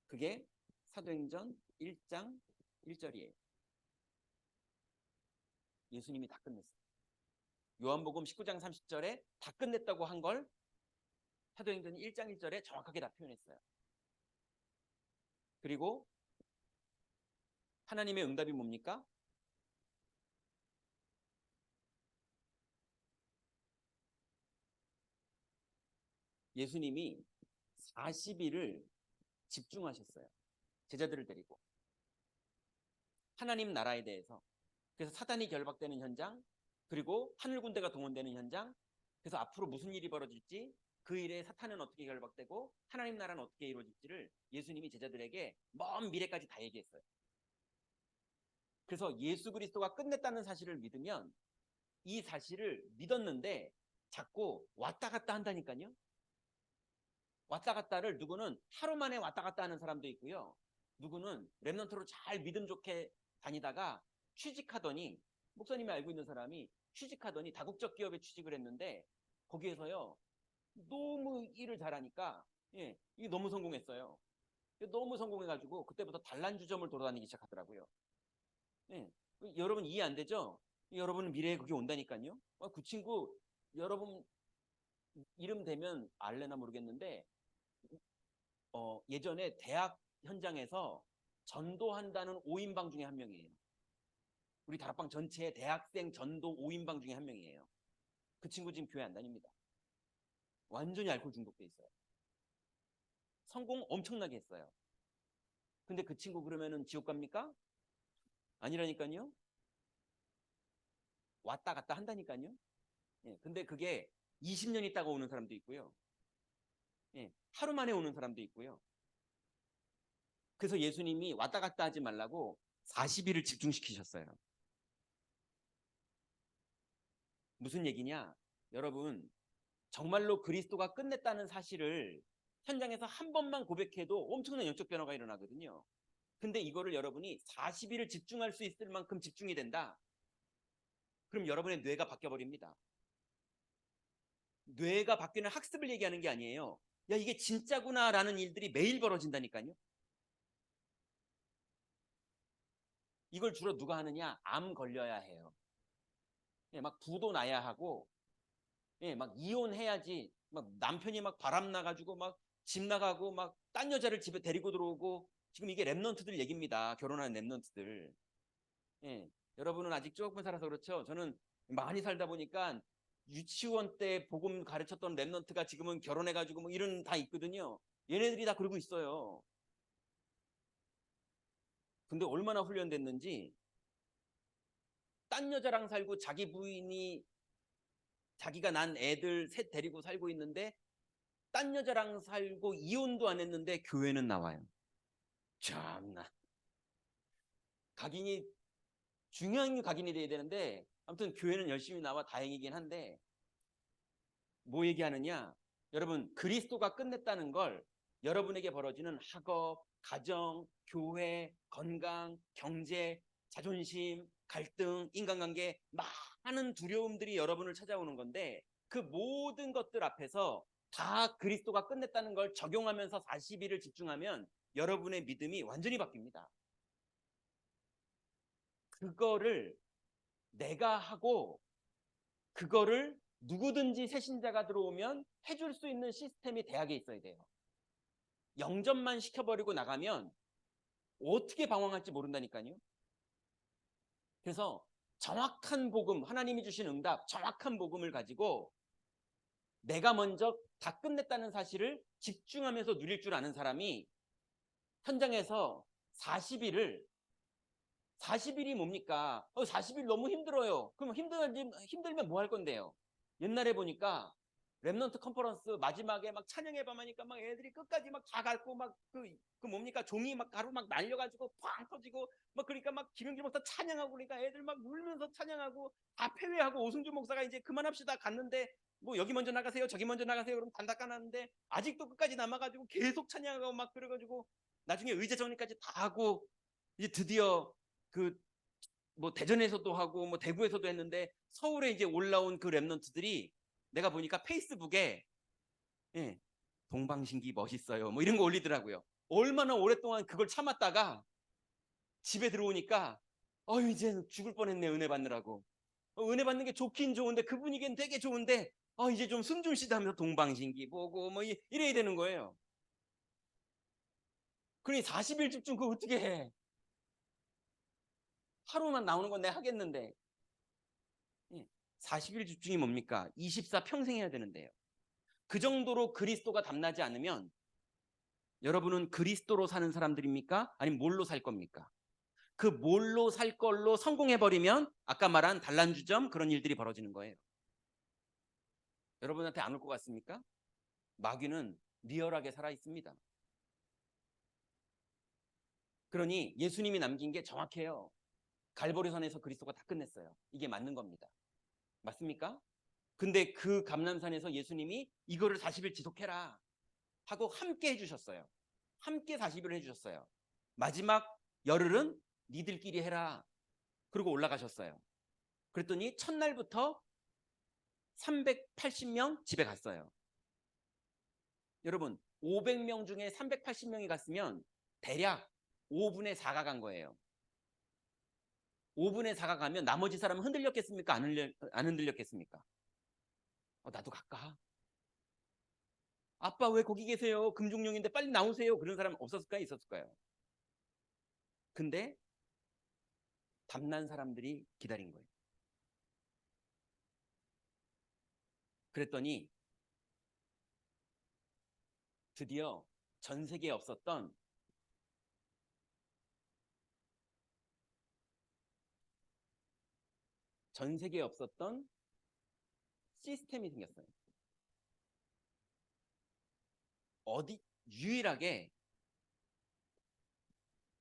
그게 사도행전 1장 1절이에요. 예수님이 다 끝냈어요. 요한복음 19장 30절에 다 끝냈다고 한 걸 사도행전 1장 1절에 정확하게 다 표현했어요. 그리고 하나님의 응답이 뭡니까? 예수님이 40일을 집중하셨어요. 제자들을 데리고. 하나님 나라에 대해서. 그래서 사단이 결박되는 현장, 그리고 하늘 군대가 동원되는 현장, 그래서 앞으로 무슨 일이 벌어질지, 그 일에 사탄은 어떻게 결박되고 하나님 나라는 어떻게 이루어질지를 예수님이 제자들에게 먼 미래까지 다 얘기했어요. 그래서 예수 그리스도가 끝냈다는 사실을 믿으면 이 사실을 믿었는데 자꾸 왔다 갔다 한다니까요. 왔다 갔다를 누구는 하루 만에 왔다 갔다 하는 사람도 있고요. 누구는 랩넌트로 잘 믿음 좋게 다니다가 취직하더니, 목사님이 알고 있는 사람이 취직하더니 다국적 기업에 취직을 했는데 거기에서요 너무 일을 잘하니까 이게 너무 성공했어요. 너무 성공해가지고 그때부터 단란주점을 돌아다니기 시작하더라고요. 예. 여러분 이해 안 되죠? 여러분은 미래에 그게 온다니까요. 그 친구 여러분 이름 되면 알래나 모르겠는데 예전에 대학 현장에서 전도한다는 5인방 중에 한 명이에요. 우리 다락방 전체의 대학생 전도 5인방 중에 한 명이에요. 그 친구 지금 교회 안 다닙니다. 완전히 알코올 중독돼 있어요. 성공 엄청나게 했어요. 근데 그 친구 그러면은 지옥 갑니까? 아니라니까요. 왔다 갔다 한다니까요. 근데 그게 20년 있다가 오는 사람도 있고요. 하루 만에 오는 사람도 있고요. 그래서 예수님이 왔다 갔다 하지 말라고 40일을 집중시키셨어요. 무슨 얘기냐? 여러분, 정말로 그리스도가 끝냈다는 사실을 현장에서 한 번만 고백해도 엄청난 영적 변화가 일어나거든요. 근데 이거를 여러분이 40일을 집중할 수 있을 만큼 집중이 된다. 그럼 여러분의 뇌가 바뀌어버립니다. 뇌가 바뀌는 학습을 얘기하는 게 아니에요. 야, 이게 진짜구나 라는 일들이 매일 벌어진다니까요. 이걸 주로 누가 하느냐? 암 걸려야 해요. 막 부도 나야 하고, 막 이혼해야지. 막 남편이 막 바람 나가지고 막 집 나가고 막 딴 여자를 집에 데리고 들어오고, 지금 이게 랩넌트들 얘기입니다. 결혼한 랩넌트들. 여러분은 아직 조금 살아서 그렇죠. 저는 많이 살다 보니까 유치원 때 복음 가르쳤던 랩넌트가 지금은 결혼해가지고 뭐 이런 다 있거든요. 얘네들이 다 그러고 있어요. 근데 얼마나 훈련됐는지 딴 여자랑 살고 자기 부인이 자기가 난 애들 셋 데리고 살고 있는데 딴 여자랑 살고 이혼도 안 했는데 교회는 나와요. 참나. 각인이 중요한 각인이 돼야 되는데 아무튼 교회는 열심히 나와 다행이긴 한데 뭐 얘기하느냐? 여러분 그리스도가 끝냈다는 걸 여러분에게 벌어지는 학업, 가정, 교회, 건강, 경제, 자존심, 갈등, 인간관계 많은 두려움들이 여러분을 찾아오는 건데 그 모든 것들 앞에서 다 그리스도가 끝냈다는 걸 적용하면서 40일을 집중하면 여러분의 믿음이 완전히 바뀝니다. 그거를 내가 하고 그거를 누구든지 새신자가 들어오면 해줄 수 있는 시스템이 대학에 있어야 돼요. 영접만 시켜버리고 나가면 어떻게 방황할지 모른다니까요. 그래서 정확한 복음, 하나님이 주신 응답, 정확한 복음을 가지고 내가 먼저 다 끝냈다는 사실을 집중하면서 누릴 줄 아는 사람이 현장에서 40일이 뭡니까? 40일 너무 힘들어요. 그럼 힘들면 뭐 할 건데요? 옛날에 보니까 랩넌트 컨퍼런스 마지막에 막 찬양해봐 하니까 막 애들이 끝까지 막 다 갈고 막 그 뭡니까? 종이 막 가루 막 날려가지고 팡 터지고 막 그러니까 막 김영길 목사 찬양하고 그러니까 애들 막 울면서 찬양하고 다 패배하고 오승준 목사가 이제 그만합시다 갔는데 뭐 여기 먼저 나가세요 저기 먼저 나가세요 그럼 단다 까놨는데 아직도 끝까지 남아가지고 계속 찬양하고 막 그래가지고 나중에 의제 정리까지 다 하고 이제 드디어 그 뭐 대전에서도 하고 뭐 대구에서도 했는데 서울에 이제 올라온 그 랩넌트들이 내가 보니까 페이스북에 동방신기 멋있어요 뭐 이런 거 올리더라고요. 얼마나 오랫동안 그걸 참았다가 집에 들어오니까 이제 죽을 뻔했네 은혜 받느라고. 은혜 받는 게 좋긴 좋은데 그 분위기는 되게 좋은데 이제 좀 숨 좀 쉬다 하면서 동방신기 보고 뭐 이래야 되는 거예요. 그러니 40일 집중 그거 어떻게 해? 하루만 나오는 건 내가 하겠는데 40일 집중이 뭡니까? 24 평생 해야 되는데요. 그 정도로 그리스도가 담나지 않으면 여러분은 그리스도로 사는 사람들입니까? 아니면 뭘로 살 겁니까? 그 뭘로 살 걸로 성공해버리면 아까 말한 단란주점 그런 일들이 벌어지는 거예요. 여러분한테 안 올 것 같습니까? 마귀는 리얼하게 살아 있습니다. 그러니 예수님이 남긴 게 정확해요. 갈보리산에서 그리스도가 다 끝냈어요. 이게 맞는 겁니다. 맞습니까? 근데 그 감람산에서 예수님이 이거를 40일 지속해라 하고 함께 해주셨어요. 함께 40일을 해주셨어요. 마지막 열흘은 니들끼리 해라. 그리고 올라가셨어요. 그랬더니 첫날부터 380명 집에 갔어요. 여러분 500명 중에 380명이 갔으면 대략 5분의 4가 간 거예요. 5분의 4가 가면 나머지 사람은 흔들렸겠습니까? 안 흔들렸겠습니까? 나도 갈까? 아빠 왜 거기 계세요? 금중령인데 빨리 나오세요. 그런 사람 없었을까요? 있었을까요? 근데 담난 사람들이 기다린 거예요. 그랬더니 드디어 전 세계에 없었던 시스템이 생겼어요. 유일하게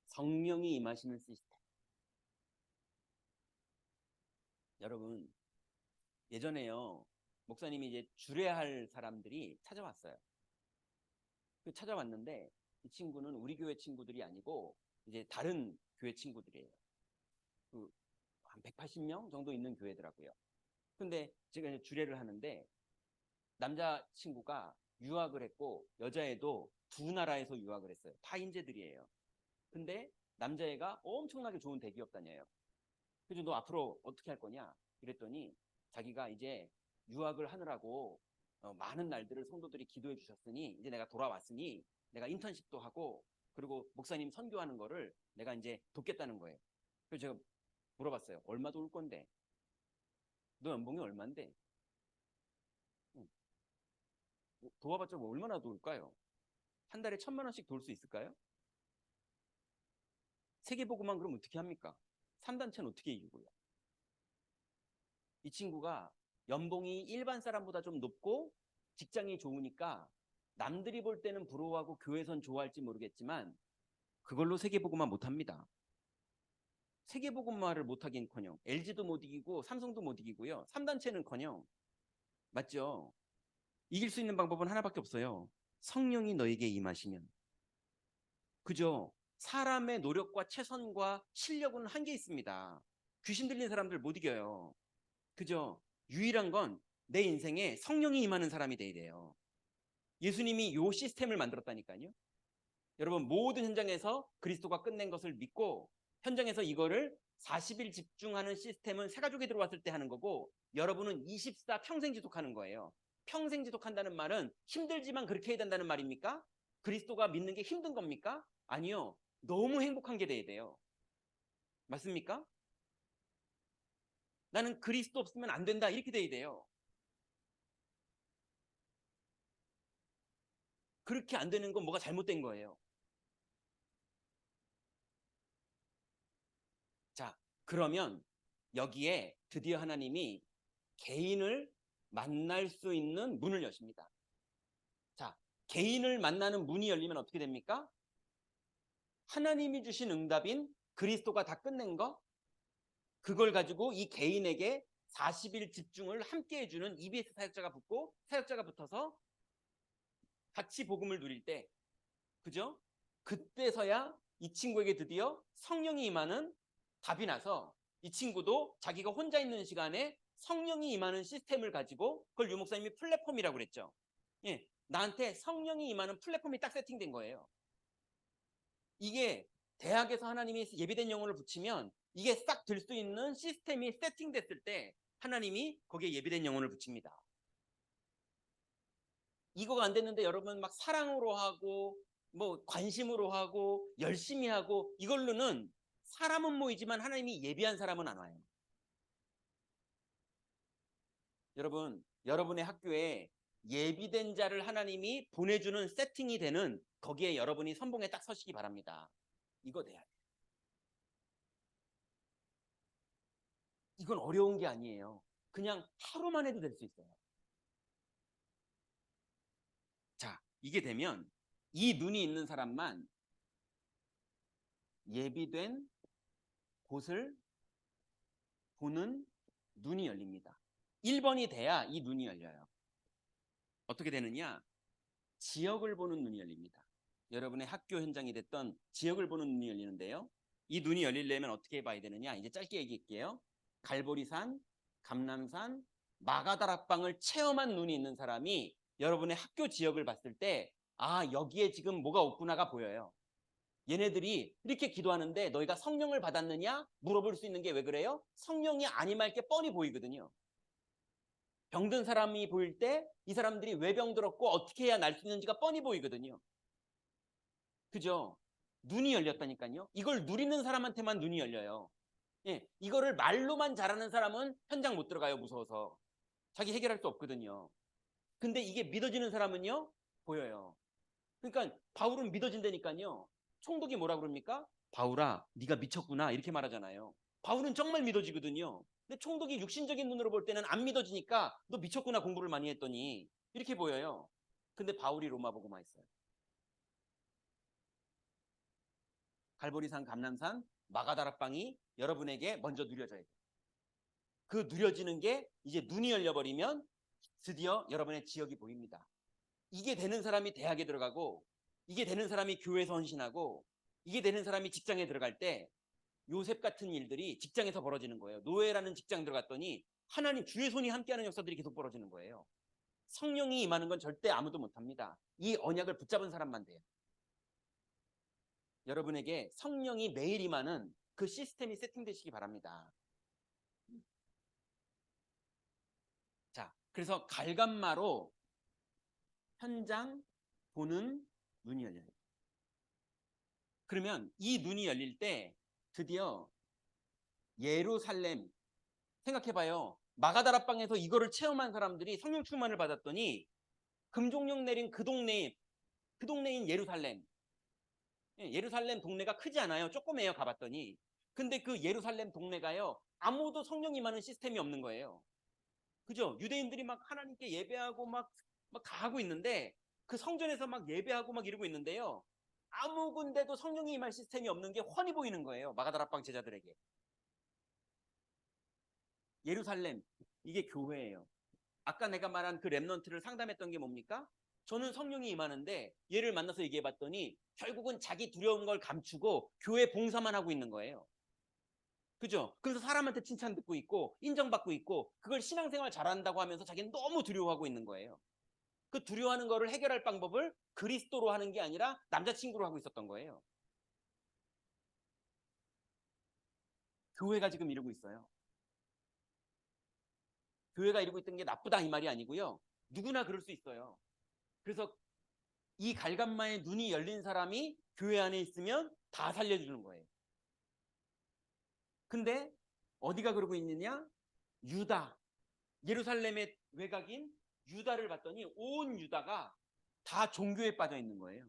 성령이 임하시는 시스템. 여러분 예전에요 목사님이 이제 주례할 사람들이 찾아왔어요. 찾아왔는데 이 친구는 우리 교회 친구들이 아니고 이제 다른 교회 친구들이에요. 한 180명 정도 있는 교회더라고요. 근데 제가 이제 주례를 하는데 남자 친구가 유학을 했고 여자애도 두 나라에서 유학을 했어요. 다 인재들이에요. 근데 남자애가 엄청나게 좋은 대기업 다녀요. 그래서 너 앞으로 어떻게 할 거냐? 그랬더니 자기가 이제 유학을 하느라고 많은 날들을 성도들이 기도해 주셨으니 이제 내가 돌아왔으니 내가 인턴십도 하고 그리고 목사님 선교하는 거를 내가 이제 돕겠다는 거예요. 그래서 제가 물어봤어요. 얼마 도울 건데? 너 연봉이 얼만데? 도와봤자 뭐 얼마나 도울까요? 한 달에 1,000만 원씩 도울 수 있을까요? 세계보고만 그럼 어떻게 합니까? 3단체는 어떻게 이기고요? 이 친구가 연봉이 일반 사람보다 좀 높고 직장이 좋으니까 남들이 볼 때는 부러워하고 교회선 좋아할지 모르겠지만 그걸로 세계보고만 못합니다. 세계보고만을 못하긴커녕 LG도 못 이기고 삼성도 못 이기고요. 3단체는커녕 맞죠? 이길 수 있는 방법은 하나밖에 없어요. 성령이 너에게 임하시면. 그죠? 사람의 노력과 최선과 실력은 한계 있습니다. 귀신 들린 사람들 못 이겨요. 그죠? 유일한 건 내 인생에 성령이 임하는 사람이 돼야 돼요. 예수님이 요 시스템을 만들었다니까요. 여러분 모든 현장에서 그리스도가 끝낸 것을 믿고 현장에서 이거를 40일 집중하는 시스템은 새 가족이 들어왔을 때 하는 거고 여러분은 24 평생 지속하는 거예요. 평생 지속한다는 말은 힘들지만 그렇게 해야 된다는 말입니까? 그리스도가 믿는 게 힘든 겁니까? 아니요. 너무 행복한 게 돼야 돼요. 맞습니까? 나는 그리스도 없으면 안 된다 이렇게 돼야 돼요. 그렇게 안 되는 건 뭐가 잘못된 거예요. 자, 그러면 여기에 드디어 하나님이 개인을 만날 수 있는 문을 여십니다. 자, 개인을 만나는 문이 열리면 어떻게 됩니까? 하나님이 주신 응답인 그리스도가 다 끝낸 거 그걸 가지고 이 개인에게 40일 집중을 함께 해주는 EBS 사역자가 붙고 사역자가 붙어서 같이 복음을 누릴 때 그죠? 그때서야 이 친구에게 드디어 성령이 임하는 답이 나서 이 친구도 자기가 혼자 있는 시간에 성령이 임하는 시스템을 가지고 그걸 유 목사님이 플랫폼이라고 그랬죠. 예, 나한테 성령이 임하는 플랫폼이 딱 세팅된 거예요. 이게 대학에서 하나님이 예비된 영혼을 붙이면 이게 싹 될 수 있는 시스템이 세팅됐을 때 하나님이 거기에 예비된 영혼을 붙입니다. 이거가 안 됐는데 여러분 막 사랑으로 하고 뭐 관심으로 하고 열심히 하고 이걸로는 사람은 모이지만 하나님이 예비한 사람은 안 와요. 여러분 여러분의 학교에 예비된 자를 하나님이 보내주는 세팅이 되는 거기에 여러분이 선봉에 딱 서시기 바랍니다. 이거 돼야 돼요. 이건 어려운 게 아니에요. 그냥 하루만 해도 될 수 있어요. 자, 이게 되면 이 눈이 있는 사람만 예비된 곳을 보는 눈이 열립니다. 1번이 돼야 이 눈이 열려요. 어떻게 되느냐? 지역을 보는 눈이 열립니다. 여러분의 학교 현장이 됐던 지역을 보는 눈이 열리는데요. 이 눈이 열리려면 어떻게 봐야 되느냐? 이제 짧게 얘기할게요. 갈보리산, 감람산, 마가다락방을 체험한 눈이 있는 사람이 여러분의 학교 지역을 봤을 때 아, 여기에 지금 뭐가 없구나가 보여요. 얘네들이 이렇게 기도하는데 너희가 성령을 받았느냐? 물어볼 수 있는 게 왜 그래요? 성령이 아님할 게 뻔히 보이거든요. 병든 사람이 보일 때 이 사람들이 왜 병들었고 어떻게 해야 날 수 있는지가 뻔히 보이거든요. 그죠? 눈이 열렸다니까요. 이걸 누리는 사람한테만 눈이 열려요. 예, 이거를 말로만 잘하는 사람은 현장 못 들어가요. 무서워서. 자기 해결할 수 없거든요. 근데 이게 믿어지는 사람은요. 보여요. 그러니까 바울은 믿어진다니까요. 총독이 뭐라 그럽니까? 바울아, 네가 미쳤구나 이렇게 말하잖아요. 바울은 정말 믿어지거든요. 근데 총독이 육신적인 눈으로 볼 때는 안 믿어지니까 너 미쳤구나 공부를 많이 했더니 이렇게 보여요. 근데 바울이 로마 보고만 했어요. 갈보리산, 감람산, 마가다락방이 여러분에게 먼저 누려져야 돼요. 그 누려지는 게 이제 눈이 열려버리면 드디어 여러분의 지역이 보입니다. 이게 되는 사람이 대학에 들어가고 이게 되는 사람이 교회에서 헌신하고 이게 되는 사람이 직장에 들어갈 때 요셉 같은 일들이 직장에서 벌어지는 거예요. 노예라는 직장 들어갔더니 하나님 주의 손이 함께하는 역사들이 계속 벌어지는 거예요. 성령이 임하는 건 절대 아무도 못합니다. 이 언약을 붙잡은 사람만 돼요. 여러분에게 성령이 매일 임하는 그 시스템이 세팅되시기 바랍니다. 자, 그래서 갈감마로 현장 보는 눈이 열려요. 그러면 이 눈이 열릴 때 드디어 예루살렘, 생각해봐요. 마가다락방에서 이거를 체험한 사람들이 성령 충만을 받았더니 금종령 내린 그 동네인 예루살렘. 예루살렘 동네가 크지 않아요. 조그매요. 가봤더니. 근데 그 예루살렘 동네가요. 아무도 성령 임하는 시스템이 없는 거예요. 그죠? 유대인들이 막 하나님께 예배하고 막 다 하고 있는데 그 성전에서 막 예배하고 막 이러고 있는데요. 아무 군데도 성령이 임할 시스템이 없는 게 훤히 보이는 거예요. 마가다락방 제자들에게. 예루살렘, 이게 교회예요. 아까 내가 말한 그 렘넌트를 상담했던 게 뭡니까? 저는 성령이 임하는데 얘를 만나서 얘기해봤더니 결국은 자기 두려운 걸 감추고 교회 봉사만 하고 있는 거예요. 그죠? 그래서 사람한테 칭찬 듣고 있고 인정받고 있고 그걸 신앙생활 잘한다고 하면서 자기는 너무 두려워하고 있는 거예요. 그 두려워하는 거를 해결할 방법을 그리스도로 하는 게 아니라 남자친구로 하고 있었던 거예요. 교회가 지금 이러고 있어요. 교회가 이러고 있던 게 나쁘다 이 말이 아니고요. 누구나 그럴 수 있어요. 그래서 이 갈감마의 눈이 열린 사람이 교회 안에 있으면 다 살려주는 거예요. 근데 어디가 그러고 있느냐? 유다, 예루살렘의 외곽인 유다를 봤더니 온 유다가 다 종교에 빠져 있는 거예요.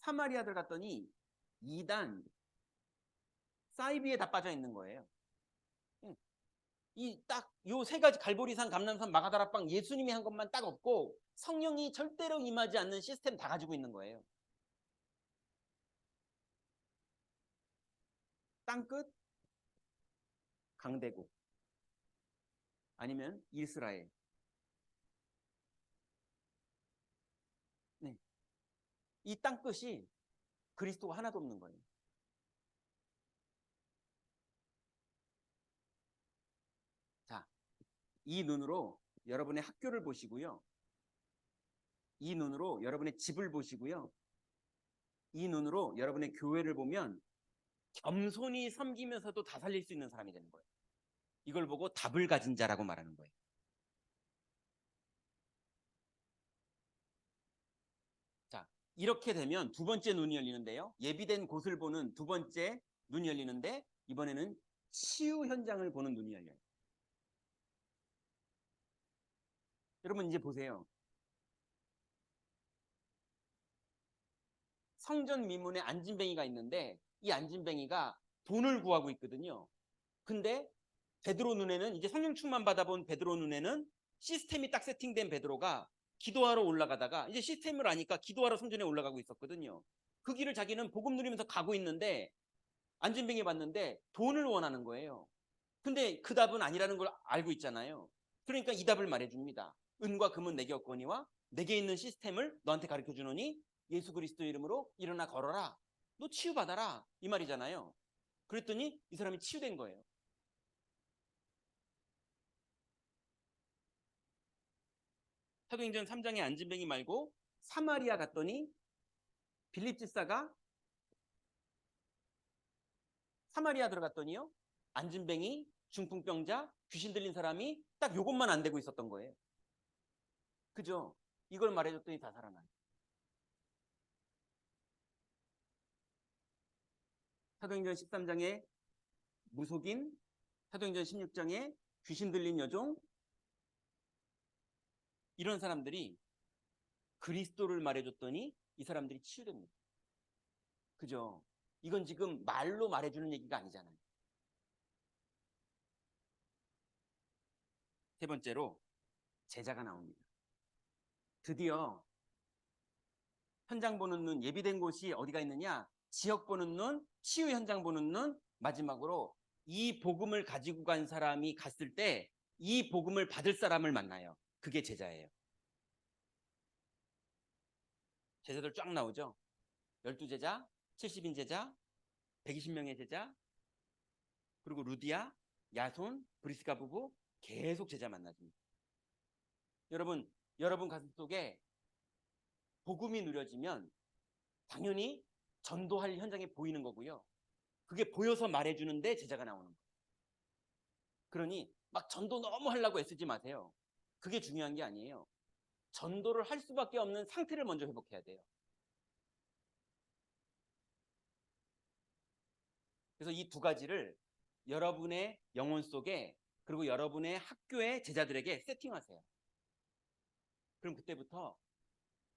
사마리아들 갔더니 이단, 사이비에 다 빠져 있는 거예요. 이 딱 요 세 가지 갈보리산, 감람산, 마가다락방 예수님이 한 것만 딱 없고 성령이 절대로 임하지 않는 시스템 다 가지고 있는 거예요. 땅끝 강대국 아니면 이스라엘. 네. 이 땅끝이 그리스도가 하나도 없는 거예요. 자, 이 눈으로 여러분의 학교를 보시고요. 이 눈으로 여러분의 집을 보시고요. 이 눈으로 여러분의 교회를 보면 겸손히 섬기면서도 다 살릴 수 있는 사람이 되는 거예요. 이걸 보고 답을 가진 자라고 말하는 거예요. 자, 이렇게 되면 두 번째 눈이 열리는데요. 예비된 곳을 보는 두 번째 눈이 열리는데 이번에는 치유 현장을 보는 눈이 열려요. 여러분 이제 보세요. 성전 미문에 안진뱅이가 있는데 이 안진뱅이가 돈을 구하고 있거든요. 근데 베드로 눈에는, 이제 성령 충만 받아본 베드로 눈에는 시스템이 딱 세팅된 베드로가 기도하러 올라가다가 이제 시스템을 아니까 기도하러 성전에 올라가고 있었거든요. 그 길을 자기는 복음 누리면서 가고 있는데 안진뱅이 봤는데 돈을 원하는 거예요. 근데 그 답은 아니라는 걸 알고 있잖아요. 그러니까 이 답을 말해줍니다. 은과 금은 내게 없거니와 내게 있는 시스템을 너한테 가르쳐 주노니 예수 그리스도 이름으로 일어나 걸어라. 너 치유받아라. 이 말이잖아요. 그랬더니 이 사람이 치유된 거예요. 사도행전 3장에 안진뱅이 말고 사마리아 갔더니 빌립 집사가 사마리아 들어갔더니요, 안진뱅이, 중풍병자, 귀신 들린 사람이 딱 요것만 안 되고 있었던 거예요. 그죠? 이걸 말해줬더니 다 살아나요. 사도행전 13장에 무속인, 사도행전 16장에 귀신 들린 여종, 이런 사람들이 그리스도를 말해줬더니 이 사람들이 치유됩니다. 그죠? 이건 지금 말로 말해주는 얘기가 아니잖아요. 세 번째로 제자가 나옵니다. 드디어 현장 보는 눈, 예비된 곳이 어디가 있느냐? 지역 보는 눈, 치유 현장 보는 눈, 마지막으로 이 복음을 가지고 간 사람이 갔을 때 이 복음을 받을 사람을 만나요. 그게 제자예요. 제자들 쫙 나오죠. 12제자, 70인 제자, 120명의 제자, 그리고 루디아, 야손, 브리스가 부부, 계속 제자 만나줍니다. 여러분 가슴 속에 복음이 누려지면 당연히 전도할 현장에 보이는 거고요. 그게 보여서 말해주는데 제자가 나오는 거예요. 그러니 막 전도 너무 하려고 애쓰지 마세요. 그게 중요한 게 아니에요. 전도를 할 수밖에 없는 상태를 먼저 회복해야 돼요. 그래서 이 두 가지를 여러분의 영혼 속에, 그리고 여러분의 학교의 제자들에게 세팅하세요. 그럼 그때부터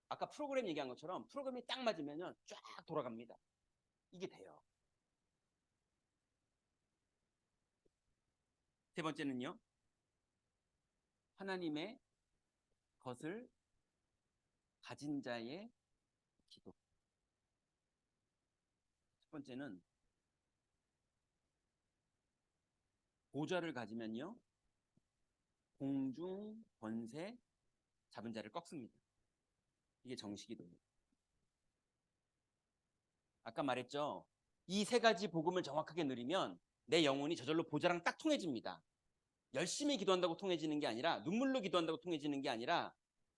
아까 프로그램 얘기한 것처럼 프로그램이 딱 맞으면 쫙 돌아갑니다. 이게 돼요. 세 번째는요, 하나님의 것을 가진 자의 기도. 첫 번째는 보좌를 가지면요, 공중 권세 잡은 자를 꺾습니다. 이게 정식이도입니다. 아까 말했죠. 이 세 가지 복음을 정확하게 누리면 내 영혼이 저절로 보좌랑 딱 통해집니다. 열심히 기도한다고 통해지는 게 아니라, 눈물로 기도한다고 통해지는 게 아니라,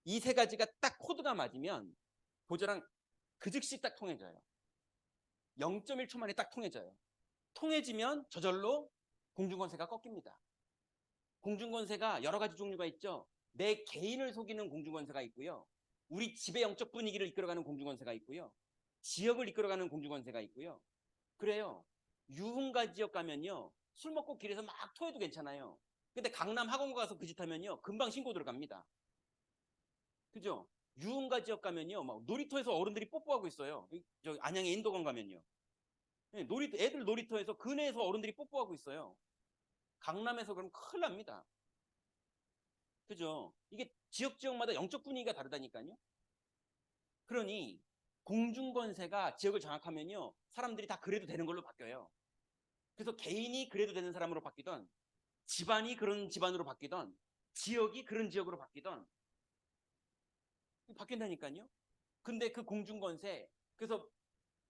이 세 가지가 딱 코드가 맞으면 보좌랑 그 즉시 딱 통해져요. 0.1초 만에 딱 통해져요. 통해지면 저절로 공중권세가 꺾입니다. 공중권세가 여러 가지 종류가 있죠. 내 개인을 속이는 공중권세가 있고요. 우리 집의 영적 분위기를 이끌어가는 공중권세가 있고요. 지역을 이끌어가는 공중권세가 있고요. 그래요. 유흥가 지역 가면요, 술 먹고 길에서 막 토해도 괜찮아요. 근데 강남 학원 가서 그 짓 하면요, 금방 신고 들어갑니다. 그죠? 유흥가 지역 가면요, 막 놀이터에서 어른들이 뽀뽀하고 있어요. 저 안양의 인도관 가면요. 애들 놀이터에서 근해에서 어른들이 뽀뽀하고 있어요. 강남에서 그럼 큰일 납니다. 그죠? 이게 지역마다 영적 분위기가 다르다니까요. 그러니 공중권세가 지역을 장악하면요, 사람들이 다 그래도 되는 걸로 바뀌어요. 그래서 개인이 그래도 되는 사람으로 바뀌던, 집안이 그런 집안으로 바뀌던, 지역이 그런 지역으로 바뀌던 바뀐다니까요. 근데 그 공중권세, 그래서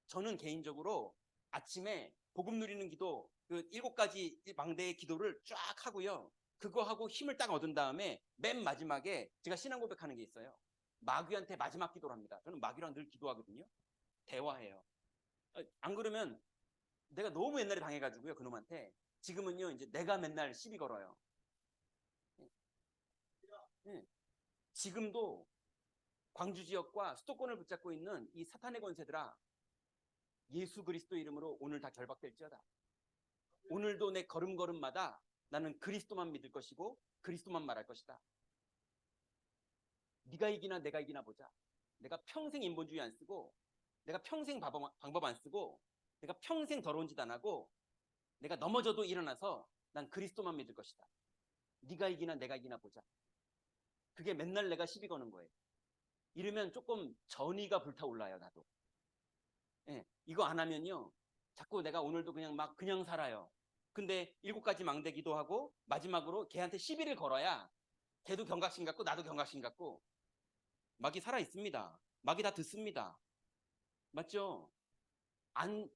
저는 개인적으로 아침에 복음 누리는 기도, 그 7가지 망대의 기도를 쫙 하고요, 그거 하고 힘을 딱 얻은 다음에 맨 마지막에 제가 신앙 고백하는 게 있어요. 마귀한테 마지막 기도를 합니다. 저는 마귀랑 늘 기도하거든요. 대화해요. 안 그러면 내가 너무 옛날에 당해가지고요, 그놈한테. 지금은요, 이제 내가 맨날 시비 걸어요. 네. 지금도 광주 지역과 수도권을 붙잡고 있는 이 사탄의 권세들아, 예수 그리스도 이름으로 오늘 다 결박될지어다. 오늘도 내 걸음걸음마다 나는 그리스도만 믿을 것이고 그리스도만 말할 것이다. 네가 이기나 내가 이기나 보자. 내가 평생 인본주의 안 쓰고, 내가 평생 방법 안 쓰고, 내가 평생 더러운 짓 안 하고, 내가 넘어져도 일어나서 난 그리스도만 믿을 것이다. 네가 이기나 내가 이기나 보자. 그게 맨날 내가 시비 거는 거예요. 이러면 조금 전의가 불타올라요, 나도. 예, 이거 안 하면요, 자꾸 내가 오늘도 그냥 살아요. 근데 7가지 망대 기도하고 마지막으로 걔한테 시비를 걸어야 걔도 경각심 갖고 나도 경각심 갖고 막이 살아 있습니다. 막이 다 듣습니다. 맞죠?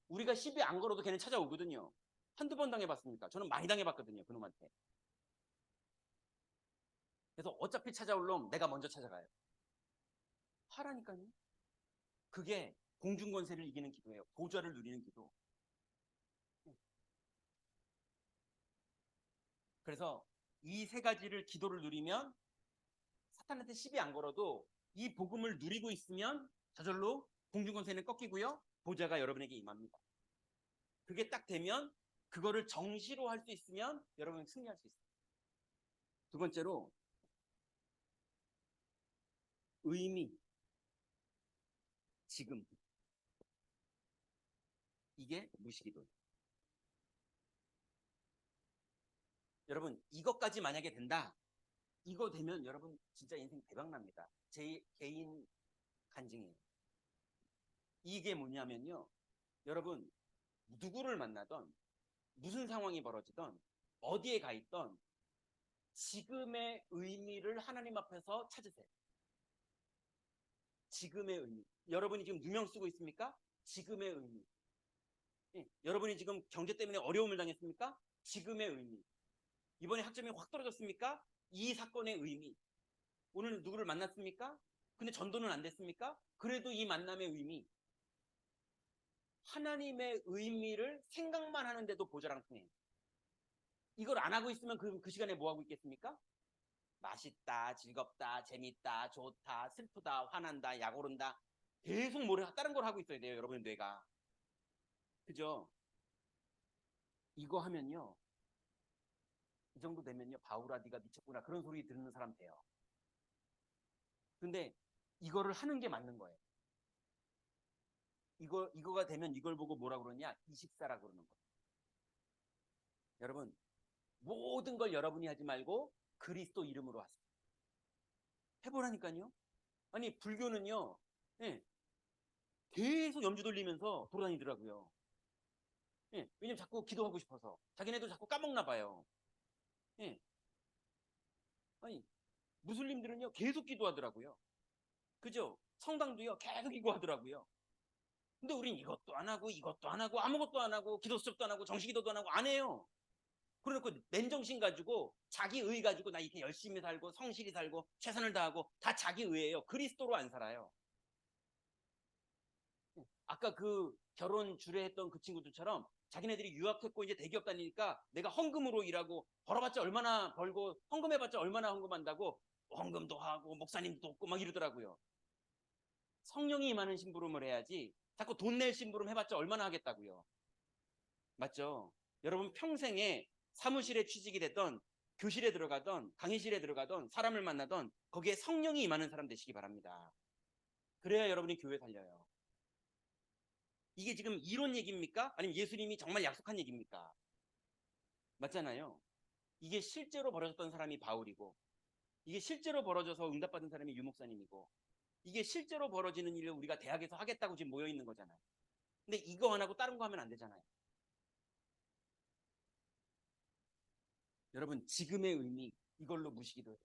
우리가 시비 안 걸어도 걔는 찾아오거든요. 한두 번 당해봤습니까? 저는 많이 당해봤거든요, 그놈한테. 그래서 어차피 찾아올 놈 내가 먼저 찾아가요. 하라니까요. 그게 공중권세를 이기는 기도예요. 보좌를 누리는 기도. 그래서 이 3가지를 기도를 누리면 사탄한테 시비 안 걸어도 이 복음을 누리고 있으면 저절로 공중권세는 꺾이고요. 보좌가 여러분에게 임합니다. 그게 딱 되면 그거를 정시로 할 수 있으면 여러분은 승리할 수 있어요. 두 번째로 의미, 지금. 이게 무시기도예요. 여러분 이것까지 만약에 된다. 이거 되면 여러분 진짜 인생 대박납니다. 제 개인 간증이에요. 이게 뭐냐면요. 여러분 누구를 만나던 무슨 상황이 벌어지던 어디에 가 있던 지금의 의미를 하나님 앞에서 찾으세요. 지금의 의미. 여러분이 지금 누명 쓰고 있습니까? 지금의 의미. 예. 여러분이 지금 경제 때문에 어려움을 당했습니까? 지금의 의미. 이번에 학점이 확 떨어졌습니까? 이 사건의 의미. 오늘 누구를 만났습니까? 근데 전도는 안 됐습니까? 그래도 이 만남의 의미. 하나님의 의미를 생각만 하는데도 보좌랑 통해요. 이걸 안 하고 있으면 그 시간에 뭐 하고 있겠습니까? 맛있다, 즐겁다, 재밌다, 좋다, 슬프다, 화난다, 약 오른다. 계속 다른 걸 하고 있어야 돼요, 여러분의 뇌가. 그죠? 이거 하면요. 이 정도 되면요. 바울아, 네가 미쳤구나. 그런 소리 듣는 사람 돼요. 근데 이거를 하는 게 맞는 거예요. 이거가 되면 이걸 보고 뭐라 그러냐? 24라 그러는 거예요. 여러분, 모든 걸 여러분이 하지 말고 그리스도 이름으로 하세요. 해보라니까요. 아니, 불교는요. 예, 계속 염주 돌리면서 돌아다니더라고요. 예, 왜냐면 자꾸 기도하고 싶어서. 자기네도 자꾸 까먹나 봐요. 예. 아니, 무슬림들은요, 계속 기도하더라고요. 그죠? 성당도요, 계속 기도하더라고요. 근데 우린 이것도 안 하고, 이것도 안 하고, 아무것도 안 하고, 기도 수첩도 안 하고, 정식기도도 안 하고, 안 해요. 그래놓고 맨정신 가지고, 자기 의 가지고, 나 이렇게 열심히 살고, 성실히 살고, 최선을 다하고, 다 자기 의예요. 그리스도로 안 살아요. 아까 그 결혼 주례했던 그 친구들처럼 자기네들이 유학했고 이제 대기업 다니니까 내가 헌금으로 일하고 벌어봤자 얼마나 벌고 헌금해봤자 얼마나 헌금한다고 헌금도 하고 목사님도 돕고 막 이러더라고요. 성령이 임하는 심부름을 해야지 자꾸 돈 낼 심부름 해봤자 얼마나 하겠다고요. 맞죠? 여러분 평생에 사무실에 취직이 됐던 교실에 들어가던 강의실에 들어가던 사람을 만나던 거기에 성령이 임하는 사람 되시기 바랍니다. 그래야 여러분이 교회 살려요. 이게 지금 이론 얘기입니까? 아니면 예수님이 정말 약속한 얘기입니까? 맞잖아요. 이게 실제로 벌어졌던 사람이 바울이고 이게 실제로 벌어져서 응답받은 사람이 유목사님이고 이게 실제로 벌어지는 일을 우리가 대학에서 하겠다고 지금 모여있는 거잖아요. 근데 이거 안 하고 다른 거 하면 안 되잖아요. 여러분 지금의 의미 이걸로 무시기도 해요.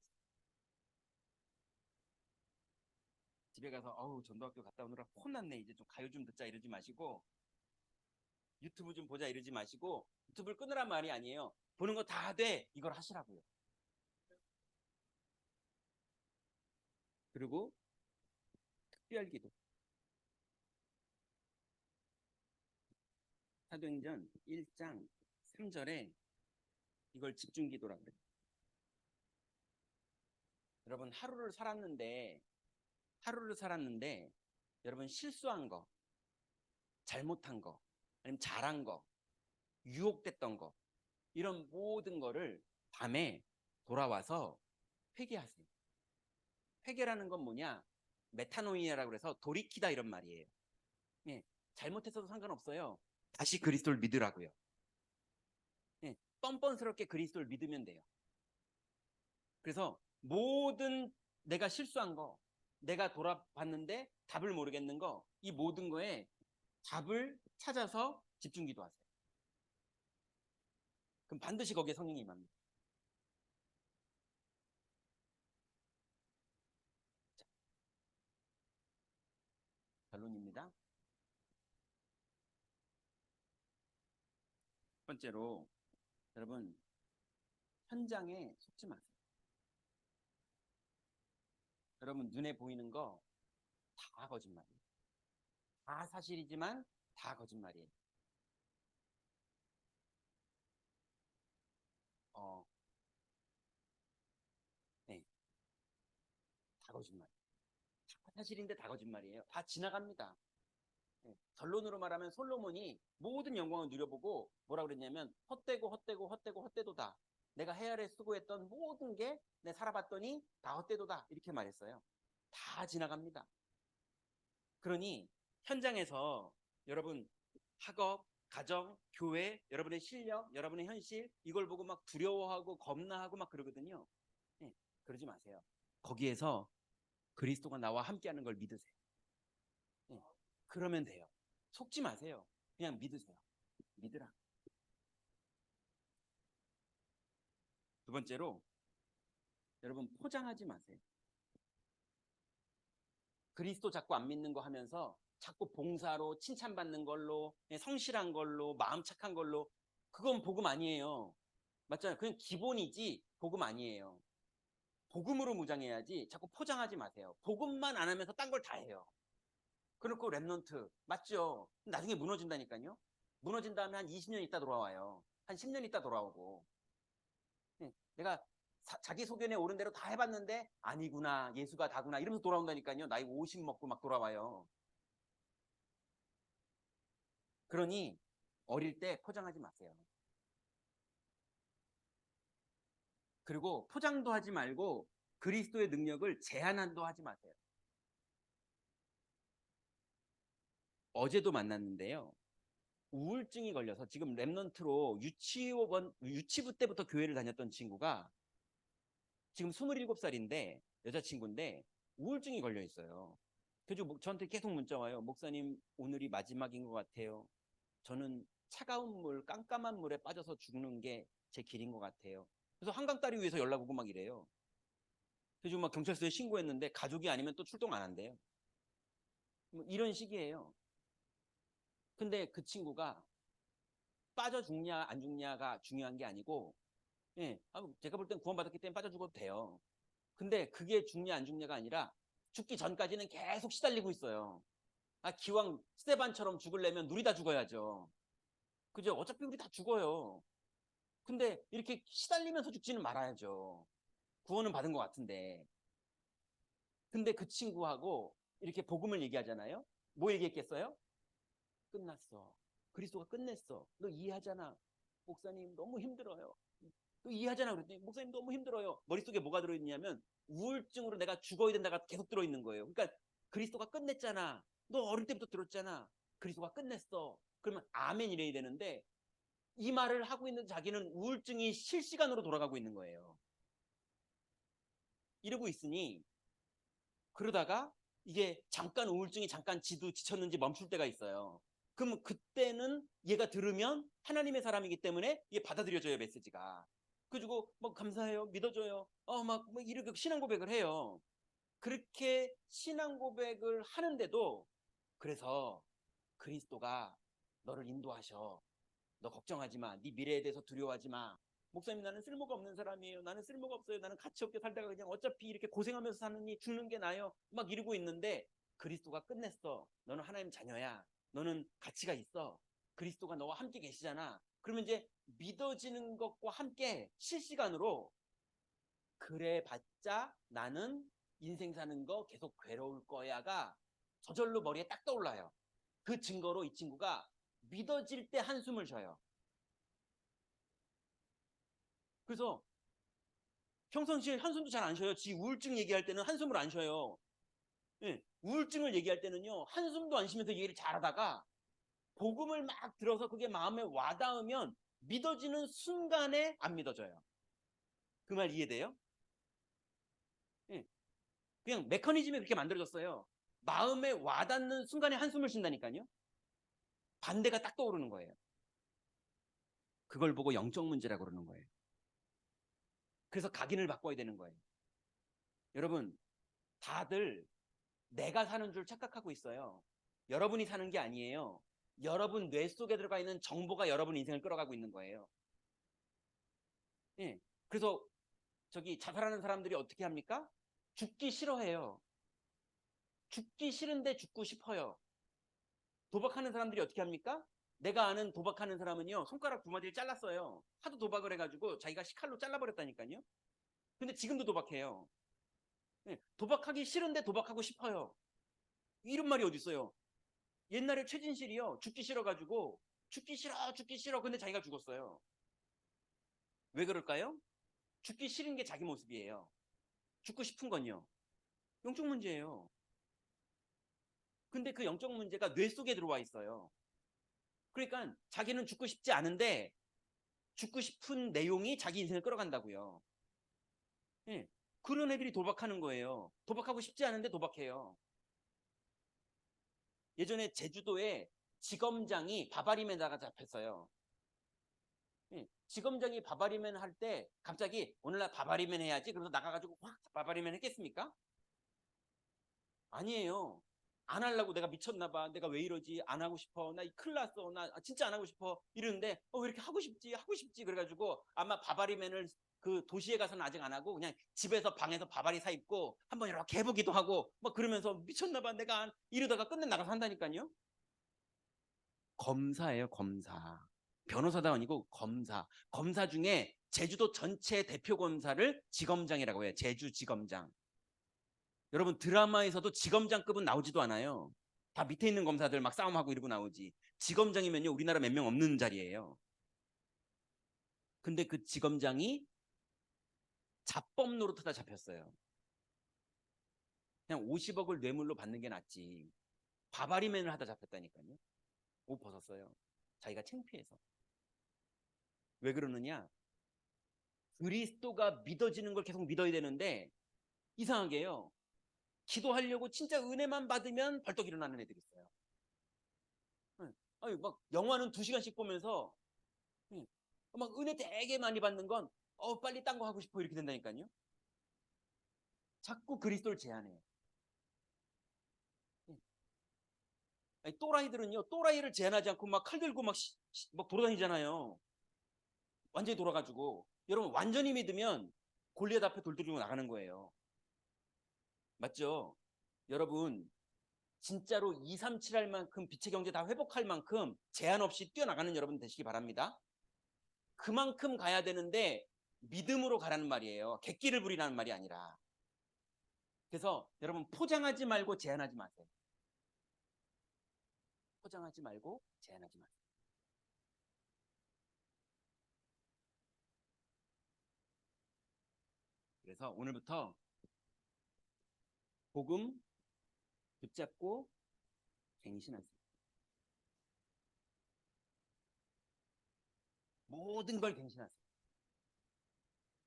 집에 가서 어우 전도학교 갔다 오느라 혼났네 이제 좀 가요 좀 듣자 이러지 마시고 유튜브 좀 보자 이러지 마시고 유튜브를 끊으란 말이 아니에요. 보는 거 다 돼 이걸 하시라고요. 그리고 특별기도 사도행전 1장 3절에 이걸 집중기도라고 그래요. 여러분 하루를 살았는데 여러분 실수한 거, 잘못한 거, 아니면 잘한 거, 유혹됐던 거 이런 모든 거를 밤에 돌아와서 회개하세요. 회개라는 건 뭐냐? 메타노이아라고 해서 돌이키다 이런 말이에요. 예, 잘못했어도 상관없어요. 다시 그리스도를 믿으라고요. 예, 뻔뻔스럽게 그리스도를 믿으면 돼요. 그래서 모든 내가 실수한 거, 내가 돌아봤는데 답을 모르겠는 거, 이 모든 거에 답을 찾아서 집중 기도하세요. 그럼 반드시 거기에 성령이 임합니다. 자, 결론입니다. 첫 번째로 여러분 현장에 속지 마세요. 여러분 눈에 보이는 거 다 거짓말이에요. 다 사실이지만 다 거짓말이에요. 어, 네, 다 거짓말. 다 사실인데 다 거짓말이에요. 다 지나갑니다. 네, 결론으로 말하면 솔로몬이 모든 영광을 누려보고 뭐라 그랬냐면 헛되고 헛되고 헛되고 헛되도다. 내가 헤아려 수고했던 모든 게 내 살아봤더니 다 헛되도다. 이렇게 말했어요. 다 지나갑니다. 그러니 현장에서 여러분 학업, 가정, 교회, 여러분의 실력, 여러분의 현실 이걸 보고 막 두려워하고 겁나하고 막 그러거든요. 네, 그러지 마세요. 거기에서 그리스도가 나와 함께하는 걸 믿으세요. 네, 그러면 돼요. 속지 마세요. 그냥 믿으세요. 믿으라. 두 번째로 여러분 포장하지 마세요. 그리스도 자꾸 안 믿는 거 하면서 자꾸 봉사로 칭찬받는 걸로 성실한 걸로 마음 착한 걸로 그건 복음 아니에요. 맞잖아요. 그냥 기본이지 복음 아니에요. 복음으로 무장해야지 자꾸 포장하지 마세요. 복음만 안 하면서 딴 걸 다 해요. 그렇고 랩넌트 맞죠? 나중에 무너진다니까요. 무너진 다음에 한 20년 있다 돌아와요. 한 10년 있다 돌아오고. 내가 자기소견에 오른 대로 다 해봤는데 아니구나 예수가 다구나 이러면서 돌아온다니까요. 나이 50 먹고 막 돌아와요. 그러니 어릴 때 포장하지 마세요. 그리고 포장도 하지 말고 그리스도의 능력을 제한도 하지 마세요. 어제도 만났는데요. 우울증이 걸려서 지금 랩넌트로 유치부 때부터 교회를 다녔던 친구가 지금 27살인데 여자친구인데 우울증이 걸려 있어요. 그래서 저한테 계속 문자 와요. 목사님 오늘이 마지막인 것 같아요. 저는 차가운 물, 깜깜한 물에 빠져서 죽는 게 제 길인 것 같아요. 그래서 한강다리 위에서 연락 오고 막 이래요. 그래서 막 경찰서에 신고했는데 가족이 아니면 또 출동 안 한대요. 뭐 이런 식이에요. 근데 그 친구가 빠져 죽냐 안 죽냐가 중요한 게 아니고 예, 제가 볼 땐 구원받았기 때문에 빠져 죽어도 돼요. 근데 그게 죽냐 안 죽냐가 아니라 죽기 전까지는 계속 시달리고 있어요. 기왕 스테반처럼 죽으려면 누리다 죽어야죠. 그죠? 어차피 우리 다 죽어요. 근데 이렇게 시달리면서 죽지는 말아야죠. 구원은 받은 것 같은데. 근데 그 친구하고 이렇게 복음을 얘기하잖아요. 뭐 얘기했겠어요? 끝났어. 그리스도가 끝냈어. 너 이해하잖아. 목사님 너무 힘들어요. 너 이해하잖아. 그랬더니 목사님 너무 힘들어요. 머릿속에 뭐가 들어있냐면 우울증으로 내가 죽어야 된다가 계속 들어있는 거예요. 그러니까 그리스도가 끝냈잖아. 너 어릴 때부터 들었잖아. 그리스도가 끝냈어. 그러면 아멘 이래야 되는데 이 말을 하고 있는 자기는 우울증이 실시간으로 돌아가고 있는 거예요. 이러고 있으니 그러다가 이게 잠깐 우울증이 잠깐 지쳤는지 멈출 때가 있어요. 그럼 그때는 얘가 들으면 하나님의 사람이기 때문에 얘 받아들여져요, 메시지가. 그리고 뭐 감사해요, 믿어줘요. 막 이렇게 신앙 고백을 해요. 그렇게 신앙 고백을 하는데도 그래서 그리스도가 너를 인도하셔. 너 걱정하지 마. 네 미래에 대해서 두려워하지 마. 목사님 나는 쓸모가 없는 사람이에요. 나는 쓸모가 없어요. 나는 가치 없게 살다가 그냥 어차피 이렇게 고생하면서 사느니 죽는 게 나아요. 막 이러고 있는데 그리스도가 끝냈어. 너는 하나님 자녀야. 너는 가치가 있어. 그리스도가 너와 함께 계시잖아. 그러면 이제 믿어지는 것과 함께 실시간으로 그래 봤자 나는 인생 사는 거 계속 괴로울 거야가 저절로 머리에 딱 떠올라요. 그 증거로 이 친구가 믿어질 때 한숨을 쉬어요. 그래서 평상시에 한숨도 잘 안 쉬어요. 지 우울증 얘기할 때는 한숨을 안 쉬어요. 예, 우울증을 얘기할 때는요, 한숨도 안 쉬면서 얘기를 잘하다가 복음을 막 들어서 그게 마음에 와닿으면 믿어지는 순간에 안 믿어져요. 그 말 이해돼요? 예, 그냥 메커니즘이 그렇게 만들어졌어요. 마음에 와닿는 순간에 한숨을 쉰다니까요. 반대가 딱 떠오르는 거예요. 그걸 보고 영적 문제라고 그러는 거예요. 그래서 각인을 바꿔야 되는 거예요. 여러분, 다들 내가 사는 줄 착각하고 있어요. 여러분이 사는 게 아니에요. 여러분 뇌 속에 들어가 있는 정보가 여러분 인생을 끌어가고 있는 거예요. 예. 그래서 저기 자살하는 사람들이 어떻게 합니까? 죽기 싫어해요. 죽기 싫은데 죽고 싶어요. 도박하는 사람들이 어떻게 합니까? 내가 아는 도박하는 사람은요, 손가락 두 마디를 잘랐어요. 하도 도박을 해가지고 자기가 식칼로 잘라버렸다니까요. 근데 지금도 도박해요. 예. 도박하기 싫은데 도박하고 싶어요. 이런 말이 어디 있어요? 옛날에 최진실이요, 죽기 싫어가지고 죽기 싫어 죽기 싫어 근데 자기가 죽었어요. 왜 그럴까요? 죽기 싫은 게 자기 모습이에요. 죽고 싶은 건요, 영적 문제예요. 근데 그 영적 문제가 뇌 속에 들어와 있어요. 그러니까 자기는 죽고 싶지 않은데 죽고 싶은 내용이 자기 인생을 끌어간다고요. 예. 그런 애들이 도박하는 거예요. 도박하고 싶지 않은데 도박해요. 예전에 제주도에 지검장이 바바리맨다가 잡혔어요. 예. 지검장이 바바리맨 할 때 갑자기 오늘날 바바리맨 해야지 그래서 나가가지고 확 바바리맨 했겠습니까? 아니에요. 안 하려고, 내가 미쳤나 봐, 내가 왜 이러지, 안 하고 싶어, 나 큰일 났어, 나 진짜 안 하고 싶어 이러는데 왜 이렇게 하고 싶지 하고 싶지 그래가지고 아마 바바리맨을 그 도시에 가서는 아직 안 하고 그냥 집에서 방에서 바바리 사 입고 한번 이렇게 해보기도 하고 막 그러면서 미쳤나 봐 내가 이러다가 끝내 나가서 한다니까요. 검사예요, 검사. 변호사도 아니고 검사. 검사 중에 제주도 전체 대표 검사를 지검장이라고 해요. 제주지검장. 여러분, 드라마에서도 지검장급은 나오지도 않아요. 다 밑에 있는 검사들 막 싸움하고 이러고 나오지. 지검장이면요, 우리나라 몇 명 없는 자리예요. 근데 그 지검장이 자법 노릇하다 잡혔어요. 그냥 50억을 뇌물로 받는 게 낫지. 바바리맨을 하다 잡혔다니까요. 옷 벗었어요. 자기가 창피해서. 왜 그러느냐? 그리스도가 믿어지는 걸 계속 믿어야 되는데 이상하게요, 기도하려고 진짜 은혜만 받으면 벌떡 일어나는 애들이 있어요. 아니, 막 영화는 2시간씩 보면서 막 은혜 되게 많이 받는 건 빨리 딴 거 하고 싶어 이렇게 된다니까요. 자꾸 그리스도를 제한해요. 아니, 또라이들은요, 또라이를 제한하지 않고 막 칼 들고 막 돌아다니잖아요. 완전히 돌아가지고. 여러분, 완전히 믿으면 골리앗 앞에 돌 들고 나가는 거예요. 맞죠? 여러분, 진짜로 2, 3, 7 할 만큼 빛의 경제 다 회복할 만큼 제한 없이 뛰어나가는 여러분 되시기 바랍니다. 그만큼 가야 되는데 믿음으로 가라는 말이에요. 객기를 부리라는 말이 아니라. 그래서 여러분, 포장하지 말고 제한하지 마세요. 포장하지 말고 제한하지 마세요. 그래서 오늘부터 복음 붙잡고 갱신하세요. 모든 걸 갱신하세요.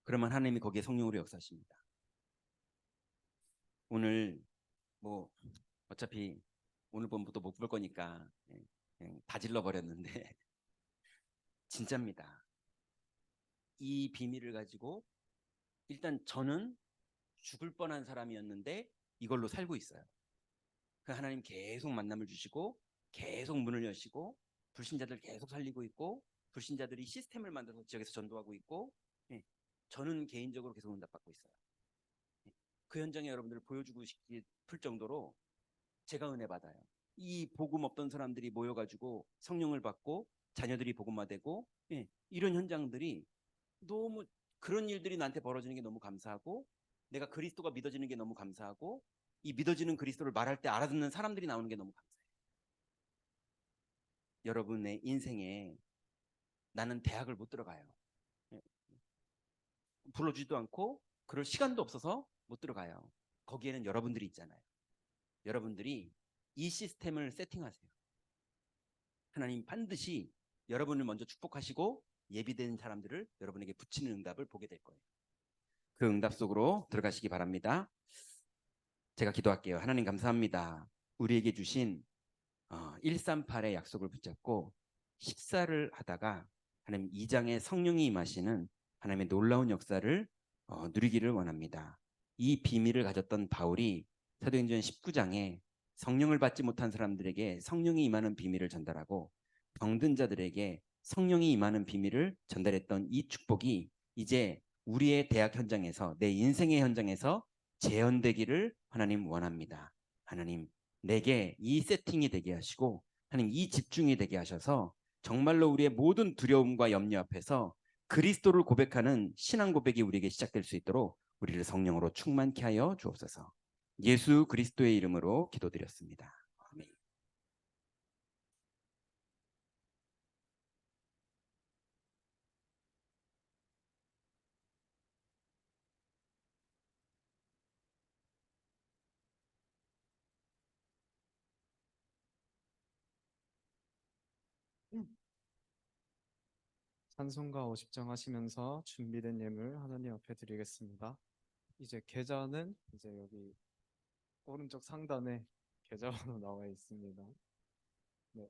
그러면 하나님이 거기에 성령으로 역사하십니다. 오늘 뭐 어차피 오늘 밤부터 못 볼 거니까 그냥 다 질러버렸는데 진짜입니다. 이 비밀을 가지고 일단 저는 죽을 뻔한 사람이었는데 이걸로 살고 있어요. 그 하나님 계속 만남을 주시고 계속 문을 여시고 불신자들 계속 살리고 있고 불신자들이 시스템을 만들어서 지역에서 전도하고 있고 저는 개인적으로 계속 응답받고 있어요. 그 현장에 여러분들을 보여주고 싶을 정도로 제가 은혜 받아요. 이 복음 없던 사람들이 모여가지고 성령을 받고 자녀들이 복음화되고 이런 현장들이 너무, 그런 일들이 나한테 벌어지는 게 너무 감사하고 내가 그리스도가 믿어지는 게 너무 감사하고 이 믿어지는 그리스도를 말할 때 알아듣는 사람들이 나오는 게 너무 감사해요. 여러분의 인생에 나는 대학을 못 들어가요. 불러주지도 않고 그럴 시간도 없어서 못 들어가요. 거기에는 여러분들이 있잖아요. 여러분들이 이 시스템을 세팅하세요. 하나님 반드시 여러분을 먼저 축복하시고 예비된 사람들을 여러분에게 붙이는 응답을 보게 될 거예요. 그 응답 속으로 들어가시기 바랍니다. 제가 기도할게요. 하나님 감사합니다. 우리에게 주신 138의 약속을 붙잡고 식사를 하다가 하나님 2장의 성령이 임하시는 하나님의 놀라운 역사를 누리기를 원합니다. 이 비밀을 가졌던 바울이 사도행전 19장에 성령을 받지 못한 사람들에게 성령이 임하는 비밀을 전달하고 병든 자들에게 성령이 임하는 비밀을 전달했던 이 축복이 이제 우리의 대학 현장에서 내 인생의 현장에서 재현되기를 하나님 원합니다. 하나님 내게 이 세팅이 되게 하시고 하나님 이 집중이 되게 하셔서 정말로 우리의 모든 두려움과 염려 앞에서 그리스도를 고백하는 신앙 고백이 우리에게 시작될 수 있도록 우리를 성령으로 충만케 하여 주옵소서. 예수 그리스도의 이름으로 기도드렸습니다. 아멘. 찬송가 50장 하시면서 준비된 예물 하나님 앞에 드리겠습니다. 이제 계좌는 이제 여기 오른쪽 상단에 계좌번호 나와 있습니다. 네.